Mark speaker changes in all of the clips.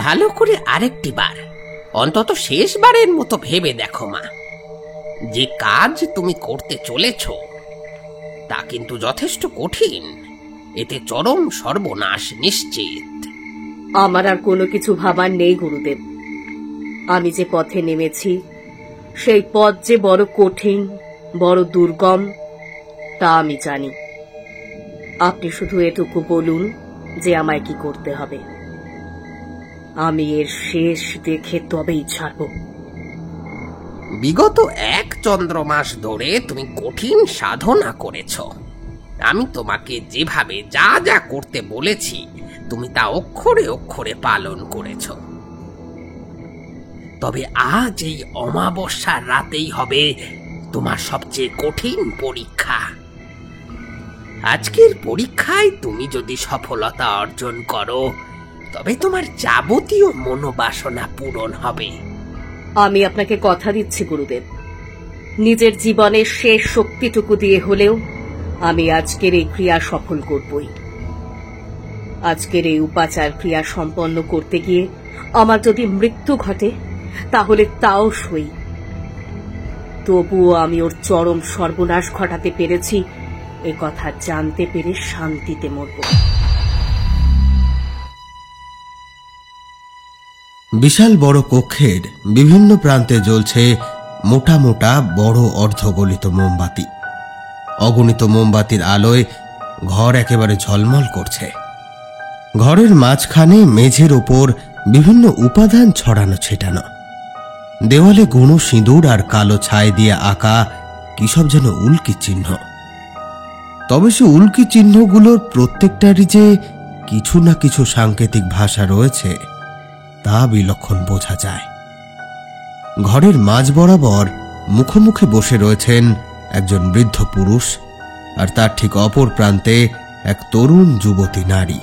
Speaker 1: ভালো করে আরেকটি বার, অন্তত শেষবারের মতো ভেবে দেখো মা, যে কাজ তুমি করতে চলেছ তা কিন্তু যথেষ্ট কঠিন। এতে চরম সর্বনাশ নিশ্চিত।
Speaker 2: আমার আর কোনো কিছু ভাবার নেই গুরুদেব। আমি যে পথে নেমেছি সেই পথ যে বড় কঠিন, বড় দুর্গম, তা আমি জানি। আপনি শুধু এটুকু বলুন যে আমায় কি করতে হবে। আমি এর শেষ দেখে তবেই ছাড়ব।
Speaker 1: বিগত 1 চন্দ্রমাস ধরে তুমি কঠিন সাধনা করেছ। আমি তোমাকে যেভাবে যা যা করতে বলেছি তুমি তা অক্ষরে অক্ষরে পালন করেছ। তবে আজ এই অমাবস্যার রাতেই হবে তোমার সবচেয়ে কঠিন পরীক্ষা। আজকের পরীক্ষায় তুমি যদি সফলতা অর্জন করো তবে তোমার যাবতীয় মনোবাসনা পূরণ হবে।
Speaker 2: আমি আপনাকে কথা দিচ্ছি গুরুদেব, নিজের জীবনের শেষ শক্তিটুকু দিয়ে হলেও আমি আজকের এই ক্রিয়া সফল করবই। আজকের এই উপাচার ক্রিয়া সম্পন্ন করতে গিয়ে আমার যদি মৃত্যু ঘটে তাহলে তাও সই। তবুও আমি ওর চরম সর্বনাশ ঘটাতে পেরেছি এ কথা জানতে পেরে শান্তিতে মরব।
Speaker 3: বিশাল বড় কক্ষের বিভিন্ন প্রান্তে জ্বলছে মোটা মোটা বড় অর্ধগলিত মোমবাতি। অগণিত মোমবাতির আলোয় ঘর একেবারে ঝলমল করছে। ঘরের মাঝখানে মেঝের ওপর বিভিন্ন উপাদান ছড়ানো ছিটানো। দেওয়ালে গুঁড়ো সিঁদুর আর কালো ছাই দিয়ে আঁকা কিসব যেন উল্কি চিহ্ন। তবে সে উল্কি চিহ্নগুলোর প্রত্যেকটারই যে কিছু না কিছু সাংকেতিক ভাষা রয়েছে তা বিলক্ষণ বোঝা যায়। ঘরের মাঝ বরাবর মুখোমুখি বসে রয়েছেন একজন বৃদ্ধ পুরুষ, আর তার ঠিক অপর প্রান্তে এক তরুণ যুবতী নারী।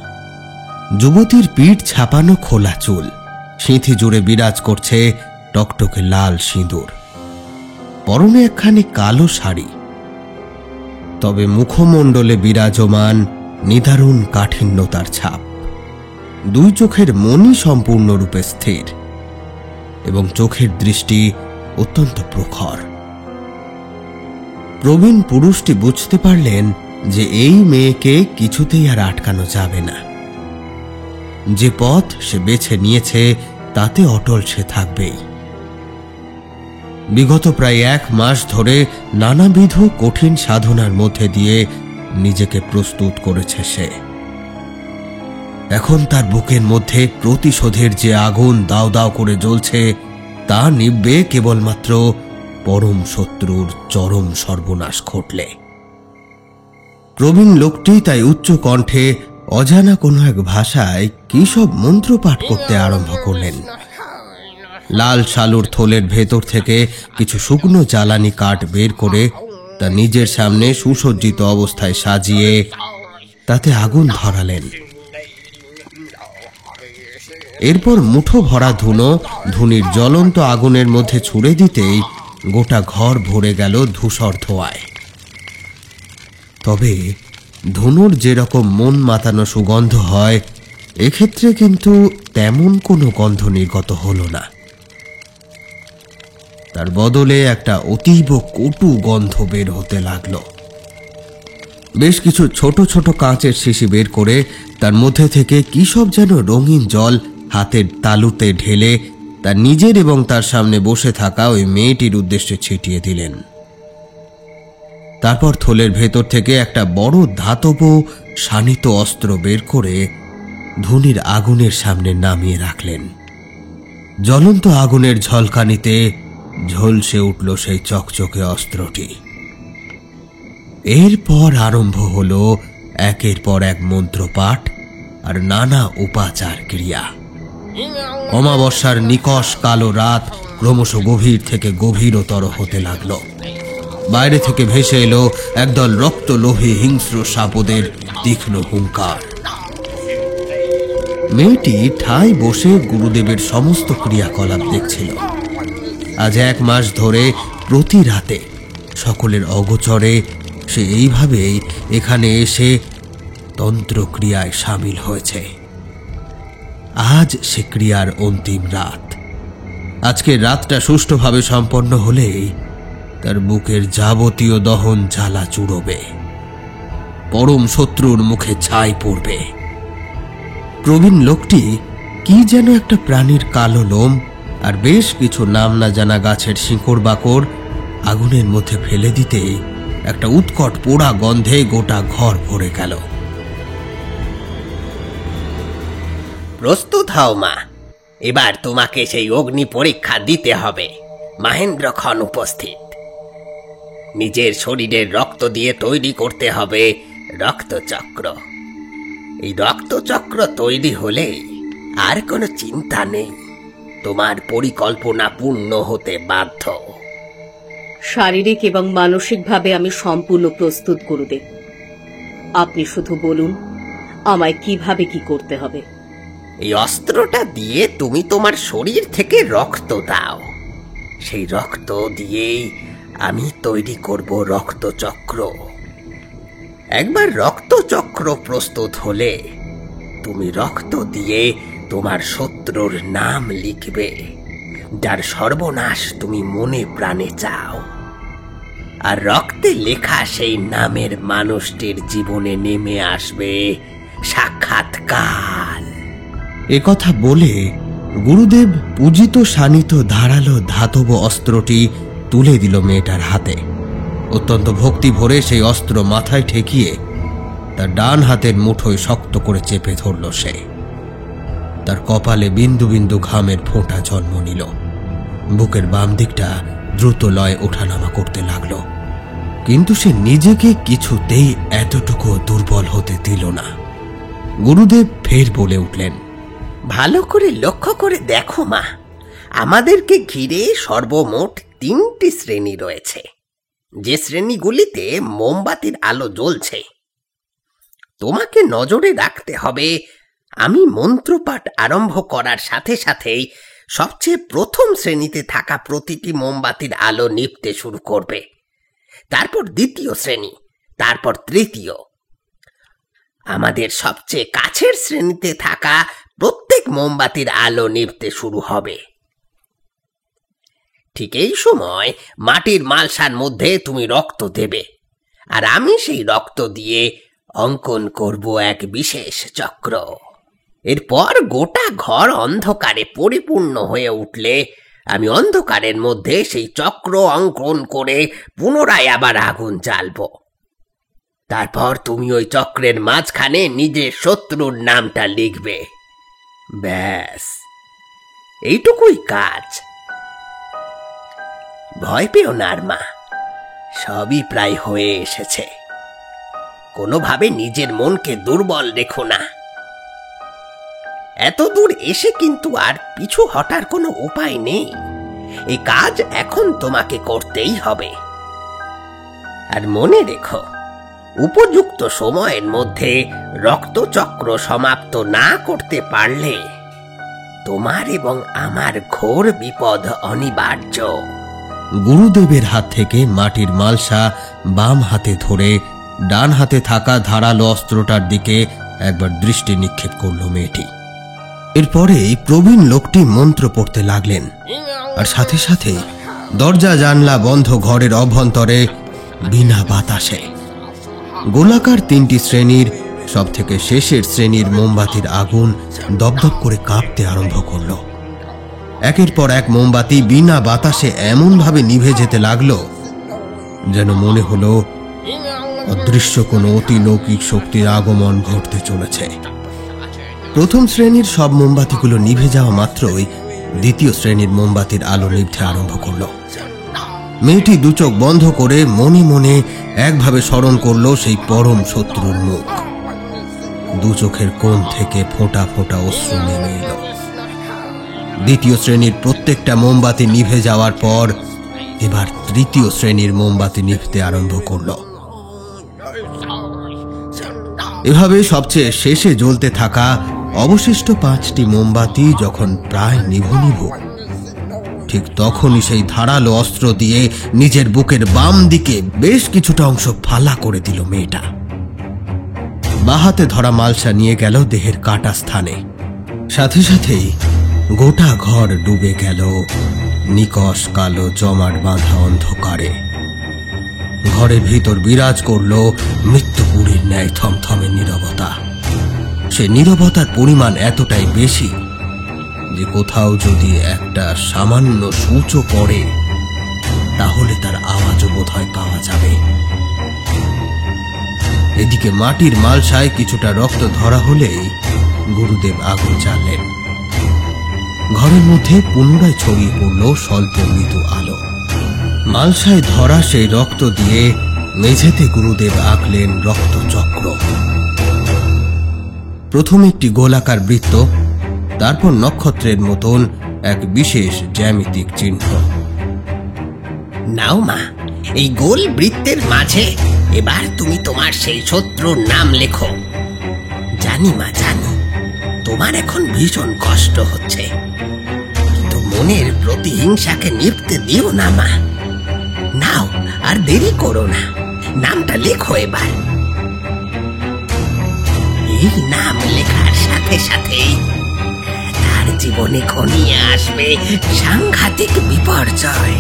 Speaker 3: যুবতীর পিঠ ছাপানো খোলা চুল, সিঁথি জুড়ে বিরাজ করছে টকটকে লাল সিঁদুর। পরনে একখানি কালো শাড়ি। তবে মুখমণ্ডলে বিরাজমান নিদারুণ কাঠিন্যতার ছাপ। দুই চোখের মনি সম্পূর্ণরূপে স্থির এবং চোখের দৃষ্টি অত্যন্ত প্রখর। প্রবীণ পুরুষটি বুঝতে পারলেন যে এই মেয়েকে কিছুতেই আর আটকানো যাবে না। যে পথ সে বেছে নিয়েছে তাতে অটল সে থাকবেই। বিগত প্রায় 1 মাস ধরে নানাবিধ কঠিন সাধনার মধ্যে দিয়ে নিজেকে প্রস্তুত করেছে সে। এখন তার বুকের মধ্যে প্রতিশোধের যে আগুন দাও দাও করে জ্বলছে তা নিভবে কেবলমাত্র পরম শত্রুর চরম সর্বনাশ ঘটলে। প্রবীণ লোকটি তাই উচ্চ কণ্ঠে অজানা কোনো এক ভাষায় কি সব মন্ত্র পাঠ করতে আরম্ভ করলেন। লাল শালুর থলের ভেতর থেকে কিছু শুকনো জ্বালানি কাঠ বের করে তা নিজের সামনে সুসজ্জিত অবস্থায় সাজিয়ে তাতে আগুন ধরালেন। এরপর মুঠো ভরা ধুনো ধুনির জ্বলন্ত আগুনের মধ্যে ছুড়ে দিতেই গোটা ঘর ভরে গেল ধূসর ধোঁয়ায়। তবে ধুনোর যেরকম মন মাতানো সুগন্ধ হয় এক্ষেত্রে কিন্তু তেমন কোনো গন্ধ নির্গত হল না। তার বদলে একটা অতীব কটু গন্ধ বের হতে লাগলো। বেশ কিছু ছোট ছোট কাঁচের শিশি বের করে তার মধ্যে থেকে কি সব যেন রঙিন জল হাতের তালুতে ঢেলে তার নিজের এবং তার সামনে বসে থাকা ওই মেয়েটির উদ্দেশ্যে ছিটিয়ে দিলেন। তারপর থলের ভেতর থেকে একটা বড় ধাতব শানিত অস্ত্র বের করে ধুনির আগুনের সামনে নামিয়ে রাখলেন। জ্বলন্ত আগুনের ঝলকানিতে ঝলসে উঠল সেই চকচকে অস্ত্রটি। এরপর আরম্ভ হল একের পর এক মন্ত্রপাঠ আর নানা উপাচার ক্রিয়া। অমাবস্যার নিকষ কালো রাত ক্রমশ গভীর থেকে গভীরতর হতে লাগল। বাইরে থেকে ভেসে এলো একদল রক্তলোভী হিংস্র সাপদের তীক্ষ্ণ হুঙ্কার। মেয়েটি ঠায় বসে গুরুদেবের সমস্ত ক্রিয়াকলাপ দেখছিল। আজ 1 মাস ধরে প্রতি রাতে সকলের অগোচরে সে এইভাবেই এখানে এসে তন্ত্রক্রিয়ায় সামিল হয়েছে। আজ সে ক্রিয়ার অন্তিম রাত। আজকের রাতটা সুষ্ঠুভাবে সম্পন্ন হলেই তার বুকের যাবতীয় দহন জ্বালা চুড়বে, পরম শত্রুর মুখে ছাই পড়বে। প্রবীণ লোকটি কি যেন একটা প্রাণীর কালো লোম আর বেশ কিছু নাম না জানা গাছের শিকড় বাকড় আগুনের মধ্যে ফেলে দিতেই একটা উৎকট পোড়া গন্ধে গোটা ঘর ভরে গেল।
Speaker 1: প্রস্তুত হও মা, এবার তোমাকে সেই অগ্নি পরীক্ষা দিতে হবে। মহেন্দ্র খন উপস্থিত। নিজের শরীরের রক্ত দিয়ে তৈরি করতে হবে রক্তচক্র। এই রক্তচক্র তৈরি হলেই আর কোনো চিন্তা নেই, তোমার পরিকল্পনা পূর্ণ হতে বাধ্য।
Speaker 2: শারীরিক এবং মানসিকভাবে আমি সম্পূর্ণ প্রস্তুত গুরুদেব। আপনি শুধু বলুন আমায় কিভাবে কি করতে হবে।
Speaker 1: এই অস্ত্রটা দিয়ে তুমি তোমার শরীর থেকে রক্ত দাও। সেই রক্ত দিয়েই আমি তৈরি করব রক্তচক্র। একবার রক্তচক্র প্রস্তুত হলে তুমি রক্ত দিয়ে তোমার শত্রুর নাম লিখবে, যার সর্বনাশ তুমি মনে প্রাণে চাও। আর রক্তে লেখা সেই নামের মানুষটির জীবনে নেমে আসবে সাক্ষাৎকার।
Speaker 3: একথা বলে গুরুদেব পূজিত শানিত ধারালো ধাতব অস্ত্রটি তুলে দিল মেয়েটার হাতে। অত্যন্ত ভক্তি ভরে সেই অস্ত্র মাথায় ঠেকিয়ে তার ডান হাতের মুঠোয় শক্ত করে চেপে ধরল সে। তার কপালে বিন্দু বিন্দু ঘামের ফোঁটা জন্ম নিল। বুকের বাম দিকটা দ্রুত লয়ে ওঠানামা করতে লাগলো, কিন্তু সে নিজেকে কিছুতেই এতটুকু দুর্বল হতে দিল না। গুরুদেব ফের বলে উঠলেন,
Speaker 1: ভালো করে লক্ষ্য করে দেখো মা, আমাদেরকে ঘিরে সর্বমোট 3টি শ্রেণী রয়েছে, যে শ্রেণীগুলিতে মোমবাতির আলো জ্বলছে। তোমাকে নজরে রাখতে হবে, আমি মন্ত্রপাঠ আরম্ভ করার সাথে সাথেই সবচেয়ে প্রথম শ্রেণীতে থাকা প্রতিটি মোমবাতির আলো নিভতে শুরু করবে। তারপর দ্বিতীয় শ্রেণী, তারপর তৃতীয়। আমাদের সবচেয়ে কাছের শ্রেণীতে থাকা প্রত্যেক মোমবাতির আলো নিভতে শুরু হবে। ঠিক এই সময় মাটির মালসার মধ্যে তুমি রক্ত দেবে, আর আমি সেই রক্ত দিয়ে অঙ্কন করব এক বিশেষ চক্র। এরপর গোটা ঘর অন্ধকারে পরিপূর্ণ হয়ে উঠলে আমি অন্ধকারের মধ্যে সেই চক্র অঙ্কন করে পুনরায় আবার আগুন জ্বালব। তারপর তুমি ওই চক্রের মাঝখানে নিজের শত্রুর নামটা লিখবে। ব্যাস, এইটুকুই কাজ। ভয় পেও না মা, সবই প্রায় হয়ে এসেছে। কোনোভাবে নিজের মনকে দুর্বল রেখো না। এত দূর এসে কিন্তু আর পিছু হটার কোনো উপায় নেই। এই কাজ এখন তোমাকে করতেই হবে। আর মনে রেখো, উপযুক্ত সময়ের মধ্যে রক্তচক্র সমাপ্ত না করতে পারলে তোমার এবং আমার ঘোর বিপদ অনিবার্য।
Speaker 3: গুরুদেবের হাত থেকে মাটির মালসা বাম হাতে ধরে ডান হাতে থাকা ধারালো অস্ত্রটার দিকে একবার দৃষ্টি নিক্ষেপ করল মেয়েটি। এরপরেই প্রবীণ লোকটি মন্ত্র পড়তে লাগলেন, আর সাথে সাথে দরজা জানলা বন্ধ ঘরের অভ্যন্তরে বিনা বাতাসে গোলাকার 3টি শ্রেণীর সব থেকে শেষের শ্রেণীর মোমবাতির আগুন দপদপ করে কাঁপতে আরম্ভ করল। একের পর এক মোমবাতি বিনা বাতাসে এমন ভাবে নিভে যেতে লাগলো যেন মনে হলো অদৃশ্য কোনো অতিলৌকিক শক্তির আগমন ঘটতে চলেছে। প্রথম শ্রেণীর সব মোমবাতিগুলো নিভে যাওয়া মাত্রই দ্বিতীয় শ্রেণীর মোমবাতির আলো নিভতে আরম্ভ করলো। মেয়েটি দুচোখ বন্ধ করে মনে মনে একভাবে স্মরণ করলো সেই পরম শত্রুর মুখ। দু চোখের কোণ থেকে ফোঁটা ফোঁটা অশ্রু নেমে এলো। দ্বিতীয় শ্রেণীর প্রত্যেকটা মোমবাতি নিভে যাওয়ার পর এবার তৃতীয় শ্রেণীর মোমবাতি নিভতে আরম্ভ করলো। এভাবে সবচেয়ে শেষে জ্বলতে থাকা অবশিষ্ট 5টি মোমবাতি যখন প্রায় নিভু নিভু, ঠিক তখনই সেই ধারালো অস্ত্র দিয়ে নিজের বুকের বাম দিকে বেশ কিছুটা অংশ ফালা করে দিল মেয়েটা। বাঁ হাতে ধরা মালসা নিয়ে গেল দেহের কাটা স্থানে। সাথে সাথেই গোটা ঘর ডুবে গেল নিকষ কালো জমাট বাঁধা অন্ধকারে। ঘরের ভিতর বিরাজ করল মৃত্যুপুরীর ন্যায় থমথমে নীরবতা। সে নীরবতার পরিমাণ এতটাই বেশি যে কোথাও যদি একটা সামান্য সূচও পড়ে তাহলে তার আওয়াজও বোধহয় পাওয়া যাবে। এদিকে মাটির মালসায় কিছুটা রক্ত ধরা হলেই গুরুদেব আগুন জ্বাললেন। ঘরের মধ্যে পুনরায় ছড়িয়ে পড়ল স্বল্প মৃদু আলো। মালসায় ধরা সেই রক্ত দিয়ে মেঝেতে গুরুদেব আঁকলেন রক্তচক্র। প্রথম একটি গোলাকার বৃত্ত, তারপর নক্ষত্রের মতন এক বিশেষ জ্যামিতিক চিহ্ন।
Speaker 1: নাও মা, এই গোল বৃত্তের মাঝে এবার তুমি তোমার সেই শত্রুর নাম লেখো। জানি মা, জানি তোমার এখন ভীষণ কষ্ট হচ্ছে, কিন্তু মনের প্রতিহিংসাকে নিভতে দিও না মা। নাও, আর দেরি করো না, নামটা লেখো এবার। এই নাম লেখার সাথে সাথেই তার জীবনে ঘনিয়ে আসবে সাংঘাতিক বিপর্যয়।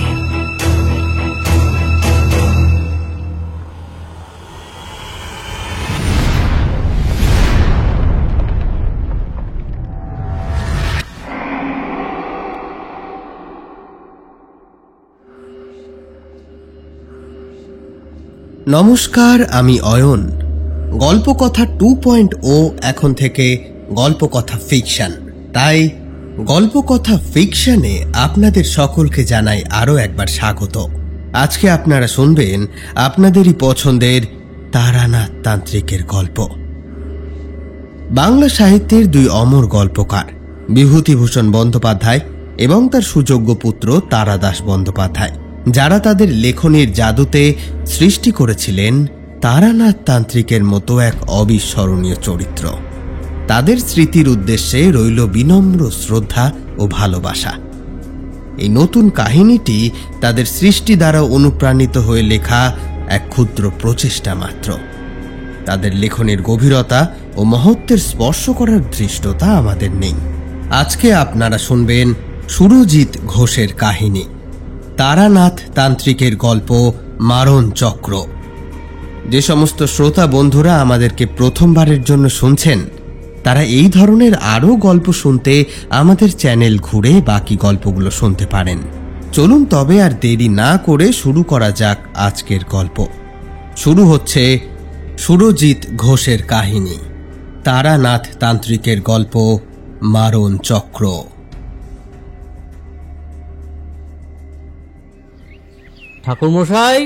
Speaker 3: নমস্কার, আমি অয়ন। গল্পকথা 2.0 এখন থেকে গল্পকথা ফিকশন। তাই গল্পকথা ফিকশনে আপনাদের সকলকে জানাই আরও একবার স্বাগত। আজকে আপনারা শুনবেন আপনাদেরই পছন্দের তারানাথ তান্ত্রিকের গল্প। বাংলা সাহিত্যের দুই অমর গল্পকার বিভূতিভূষণ বন্দ্যোপাধ্যায় এবং তার সুযোগ্য পুত্র তারাদাস বন্দ্যোপাধ্যায়, যারা তাদের লেখনীর জাদুতে সৃষ্টি করেছিলেন তারানাথ তান্ত্রিকের মতো এক অবিস্মরণীয় চরিত্র। তাদের স্মৃতির উদ্দেশ্যে রইল বিনম্র শ্রদ্ধা ও ভালোবাসা। এই নতুন কাহিনীটি তাদের সৃষ্টি দ্বারা অনুপ্রাণিত হয়ে লেখা এক ক্ষুদ্র প্রচেষ্টা মাত্র। তাদের লেখনের গভীরতা ও মহত্বের স্পর্শ করার ধৃষ্টতা আমাদের নেই। আজকে আপনারা শুনবেন সুরজিৎ ঘোষের কাহিনী, তারানাথ তান্ত্রিকের গল্প মারণ চক্র। যে সমস্ত শ্রোতা বন্ধুরা আমাদেরকে প্রথমবারের জন্য শুনছেন, তারা এই ধরনের আরও গল্প শুনতে আমাদের চ্যানেল ঘুরে বাকি গল্পগুলো শুনতে পারেন। চলুন তবে আর দেরি না করে শুরু করা যাক আজকের গল্প। শুরু হচ্ছে সুরজিৎ ঘোষের কাহিনী, তারানাথ তান্ত্রিকের গল্প মারণ চক্র।
Speaker 4: ঠাকুরমশাই,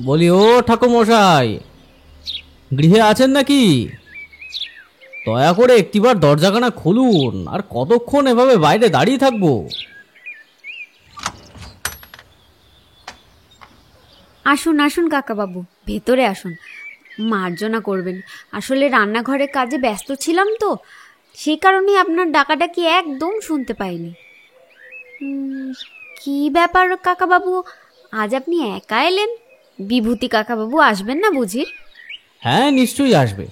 Speaker 4: বলি ও ঠাকুরমশাই, গৃহে আছেন নাকি? দয়া করে একটিবার দরজাখানা খুলুন। আর কতক্ষণ এভাবে বাইরে দাঁড়িয়ে থাকবো?
Speaker 5: আসুন আসুন কাকাবাবু, ভেতরে আসুন। মার্জনা করবেন, আসলে রান্নাঘরের কাজে ব্যস্ত ছিলাম তো, সেই কারণেই আপনার ডাকাডাকি একদম শুনতে পাইনি। কি ব্যাপার কাকাবাবু, আজ আপনি একা এলেন? বিভূতি কাকাবাবু আসবেন না বুঝি?
Speaker 4: হ্যাঁ, নিশ্চয়ই আসবে।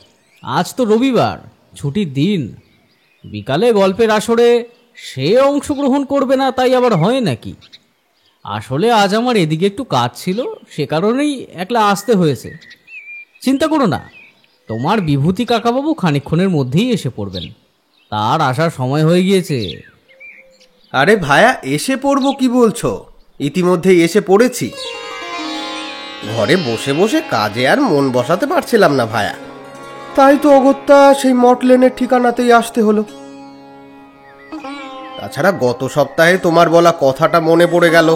Speaker 4: আজ তো রবিবার, ছুটির দিন। বিকালে গল্পের আসরে সে অংশগ্রহণ করবে না তাই আবার হয় নাকি? আসলে আজ আমার এদিকে একটু কাজ ছিল, সে কারণেই একলা আসতে হয়েছে। চিন্তা করো না, তোমার বিভূতি কাকাবাবু খানিকক্ষণের মধ্যেই এসে পড়বেন। তার আসার সময় হয়ে গিয়েছে।
Speaker 3: আরে ভায়া, এসে পড়বো কি বলছো? ইতিমধ্যেই এসে পড়েছি। ঘরে বসে বসে কাজে আর মন বসাতে পারছিলাম না ভায়া, তাই তো অগত্যা সেই মটলেনের ঠিকানাতেই আসতে হলো। তাছাড়া গত সপ্তাহে তোমার বলা কথাটা মনে পড়ে গেল।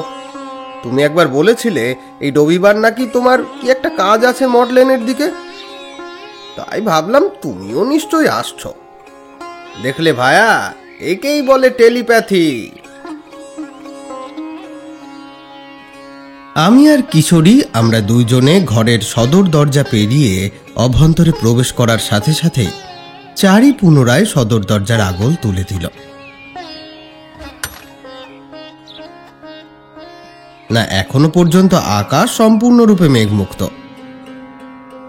Speaker 3: তুমি একবার বলেছিলে এই রবিবার নাকি তোমার কি একটা কাজ আছে মটলেনের দিকে, তাই ভাবলাম তুমিও নিশ্চয়ই আসছো। দেখলে ভায়া, একেই বলে টেলিপ্যাথি। আমি আর কিশোরী আমরা দুইজনে ঘরের সদর দরজা পেরিয়ে অভ্যন্তরে প্রবেশ করার সাথে সাথেই চারি পুনরায় সদর দরজার আগল তুলে দিল। না, এখনো পর্যন্ত আকাশ সম্পূর্ণরূপে মেঘমুক্ত।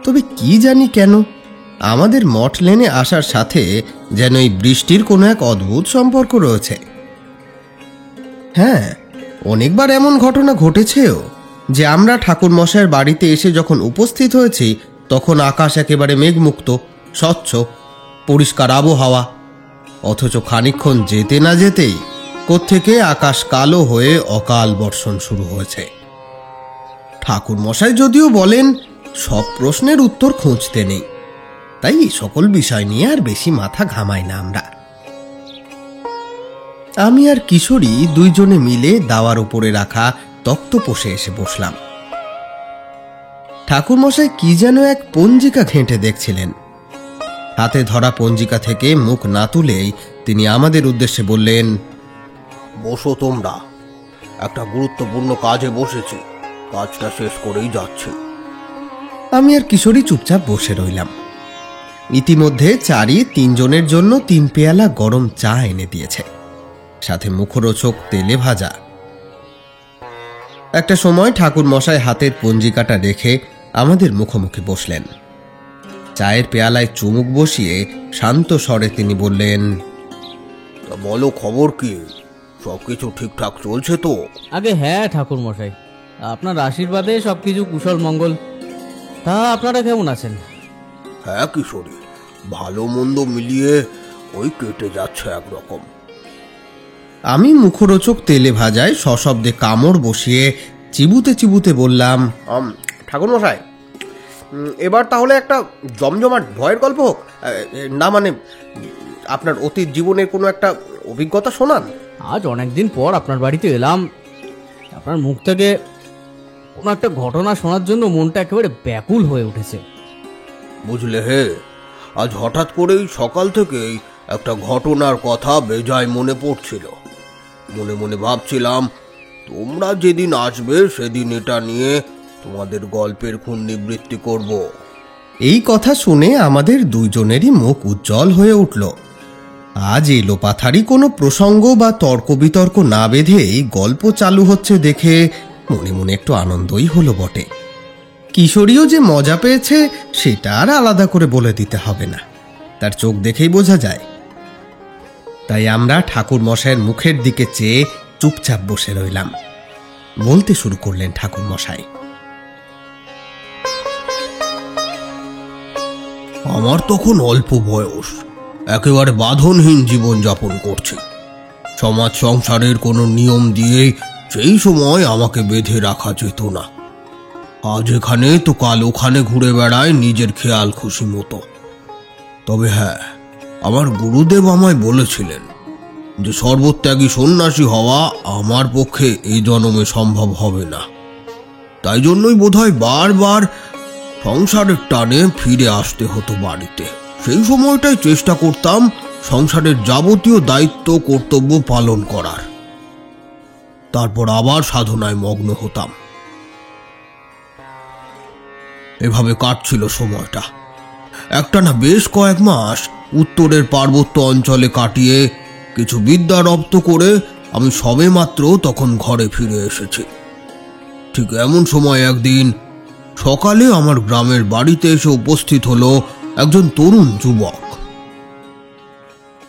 Speaker 3: তবে কি জানি কেন আমাদের মঠ লেনে আসার সাথে যেন এই বৃষ্টির কোনো এক অদ্ভুত সম্পর্ক রয়েছে। হ্যাঁ, অনেকবার এমন ঘটনা ঘটেছেও যে আমরা ঠাকুর মশাইয়ের বাড়িতে এসে যখন উপস্থিত হয়েছি তখন আকাশ একেবারে মেঘমুক্ত, স্বচ্ছ, পরিষ্কার আবহাওয়া, অথচ খানিকক্ষণ যেতে না যেতেই কোত্থেকে আকাশ কালো হয়ে অকাল বর্ষণ শুরু হয়েছে। ঠাকুর মশাই যদিও বলেন সব প্রশ্নের উত্তর খুঁজতে নেই, তাই এই সকল বিষয় নিয়ে আর বেশি মাথা ঘামাই না আমরা। আমি আর কিশোরী দুইজনে মিলে দাওয়ার উপরে রাখা তক্তপোষে এসে বসলাম। ঠাকুর মশাই কি যেন এক পঞ্জিকা ঘেঁটে দেখছিলেন। হাতে ধরা পঞ্জিকা থেকে মুখ না তুলেই তিনি আমাদের উদ্দেশ্যে বললেন,
Speaker 1: বসো তোমরা, একটা গুরুত্বপূর্ণ কাজে বসেছি, কাজটা শেষ করেই যাচ্ছি।
Speaker 3: আমি আর কিশোরী চুপচাপ বসে রইলাম। ইতিমধ্যে চারি তিনজনের জন্য 3 পেয়ালা গরম চা এনে দিয়েছে, সাথে মুখরোচক তেলে ভাজা। একটা সময় ঠাকুর মশাই হাতের পঞ্জিকাটা রেখে আমাদের মুখোমুখি বসলেন। চায়ের পেয়ালায় চুমুক বসিয়ে শান্ত স্বরে তিনি বললেন,
Speaker 1: বলো, খবর কি? সবকিছু ঠিকঠাক চলছে তো?
Speaker 4: আগে হ্যাঁ ঠাকুর মশাই, আপনার আশীর্বাদে সবকিছু কুশল মঙ্গল। তা আপনারা কেমন আছেন?
Speaker 1: হ্যাঁ কিশোরী, ভালো মন্দ মিলিয়ে ওই কেটে যাচ্ছে একরকম।
Speaker 3: আমি মুখরোচক তেলে ভাজায় সশব্দে কামড় বসিয়ে চিবুতে চিবুতে বললাম, ঠাকুর মশাই, এবার তাহলে একটা জমজমাট ভয়ের গল্প হোক না, মানে আপনার অতীত জীবনের কোনো একটা অভিজ্ঞতা শোনান।
Speaker 4: আজ অনেকদিন পর আপনার বাড়িতে এলাম, আপনার মুখ থেকে কোনো একটা ঘটনা শোনার জন্য মনটা একেবারে ব্যাকুল হয়ে উঠেছে।
Speaker 1: বুঝলে হে, আজ হঠাৎ করেই সকাল থেকেই একটা ঘটনার কথা বেজায় মনে পড়ছিল। মনে মনে ভাবছিলাম তোমরা যেদিন আসবে সেদিন এটা নিয়ে তোমাদের গল্পের খুন নিবৃত্তি করব।
Speaker 3: এই কথা শুনে আমাদের দুইজনেরই মুখ উজ্জ্বল হয়ে উঠল। আজ এলোপাথারি কোনো প্রসঙ্গ বা তর্ক বিতর্ক না বেঁধেই গল্প চালু হচ্ছে দেখে মনে মনে একটু আনন্দই হলো বটে। কিশোরীও যে মজা পেয়েছে সেটা আর আলাদা করে বলে দিতে হবে না, তার চোখ দেখেই বোঝা যায়। তাই আমরা ঠাকুর মশাইয়ের মুখের দিকে চেয়ে চুপচাপ বসে রইলাম। বলতে শুরু করলেন ঠাকুর মশাই,
Speaker 1: আমার তখন অল্প বয়স, একেবারে বাঁধনহীন জীবন যাপন করছি। সমাজ সংসারের কোনো নিয়ম দিয়ে সেই সময় আমাকে বেঁধে রাখা যেত না। আজ এখানে তো কাল ওখানে ঘুরে বেড়ায় নিজের খেয়াল খুশি মতো। তবে হ্যাঁ, আমার গুরুদেব আমায় বলেছিলেন যে সর্বত্যাগী সন্ন্যাসী হওয়া আমার পক্ষে এই জন্মে সম্ভব হবে না। তাই জন্যই বোধহয় বারবার সংসারের টানে ফিরে আসতে হতো বাড়িতে। সেই সময়টাই চেষ্টা করতাম সংসারের যাবতীয় দায়িত্ব কর্তব্য পালন করার, তারপর আবার সাধনায় মগ্ন হতাম। এভাবে কাটছিল সময়টা। একটানা বেশ কয়েক মাস উত্তরের পার্বত্য অঞ্চলে কাটিয়ে কিছু বিদ্যা রপ্ত করে আমি সবেমাত্র তখন ঘরে ফিরে এসেছি। ঠিক এমন সময় একদিন সকালে আমার গ্রামের বাড়িতে এসে উপস্থিত হলো একজন তরুণ যুবক।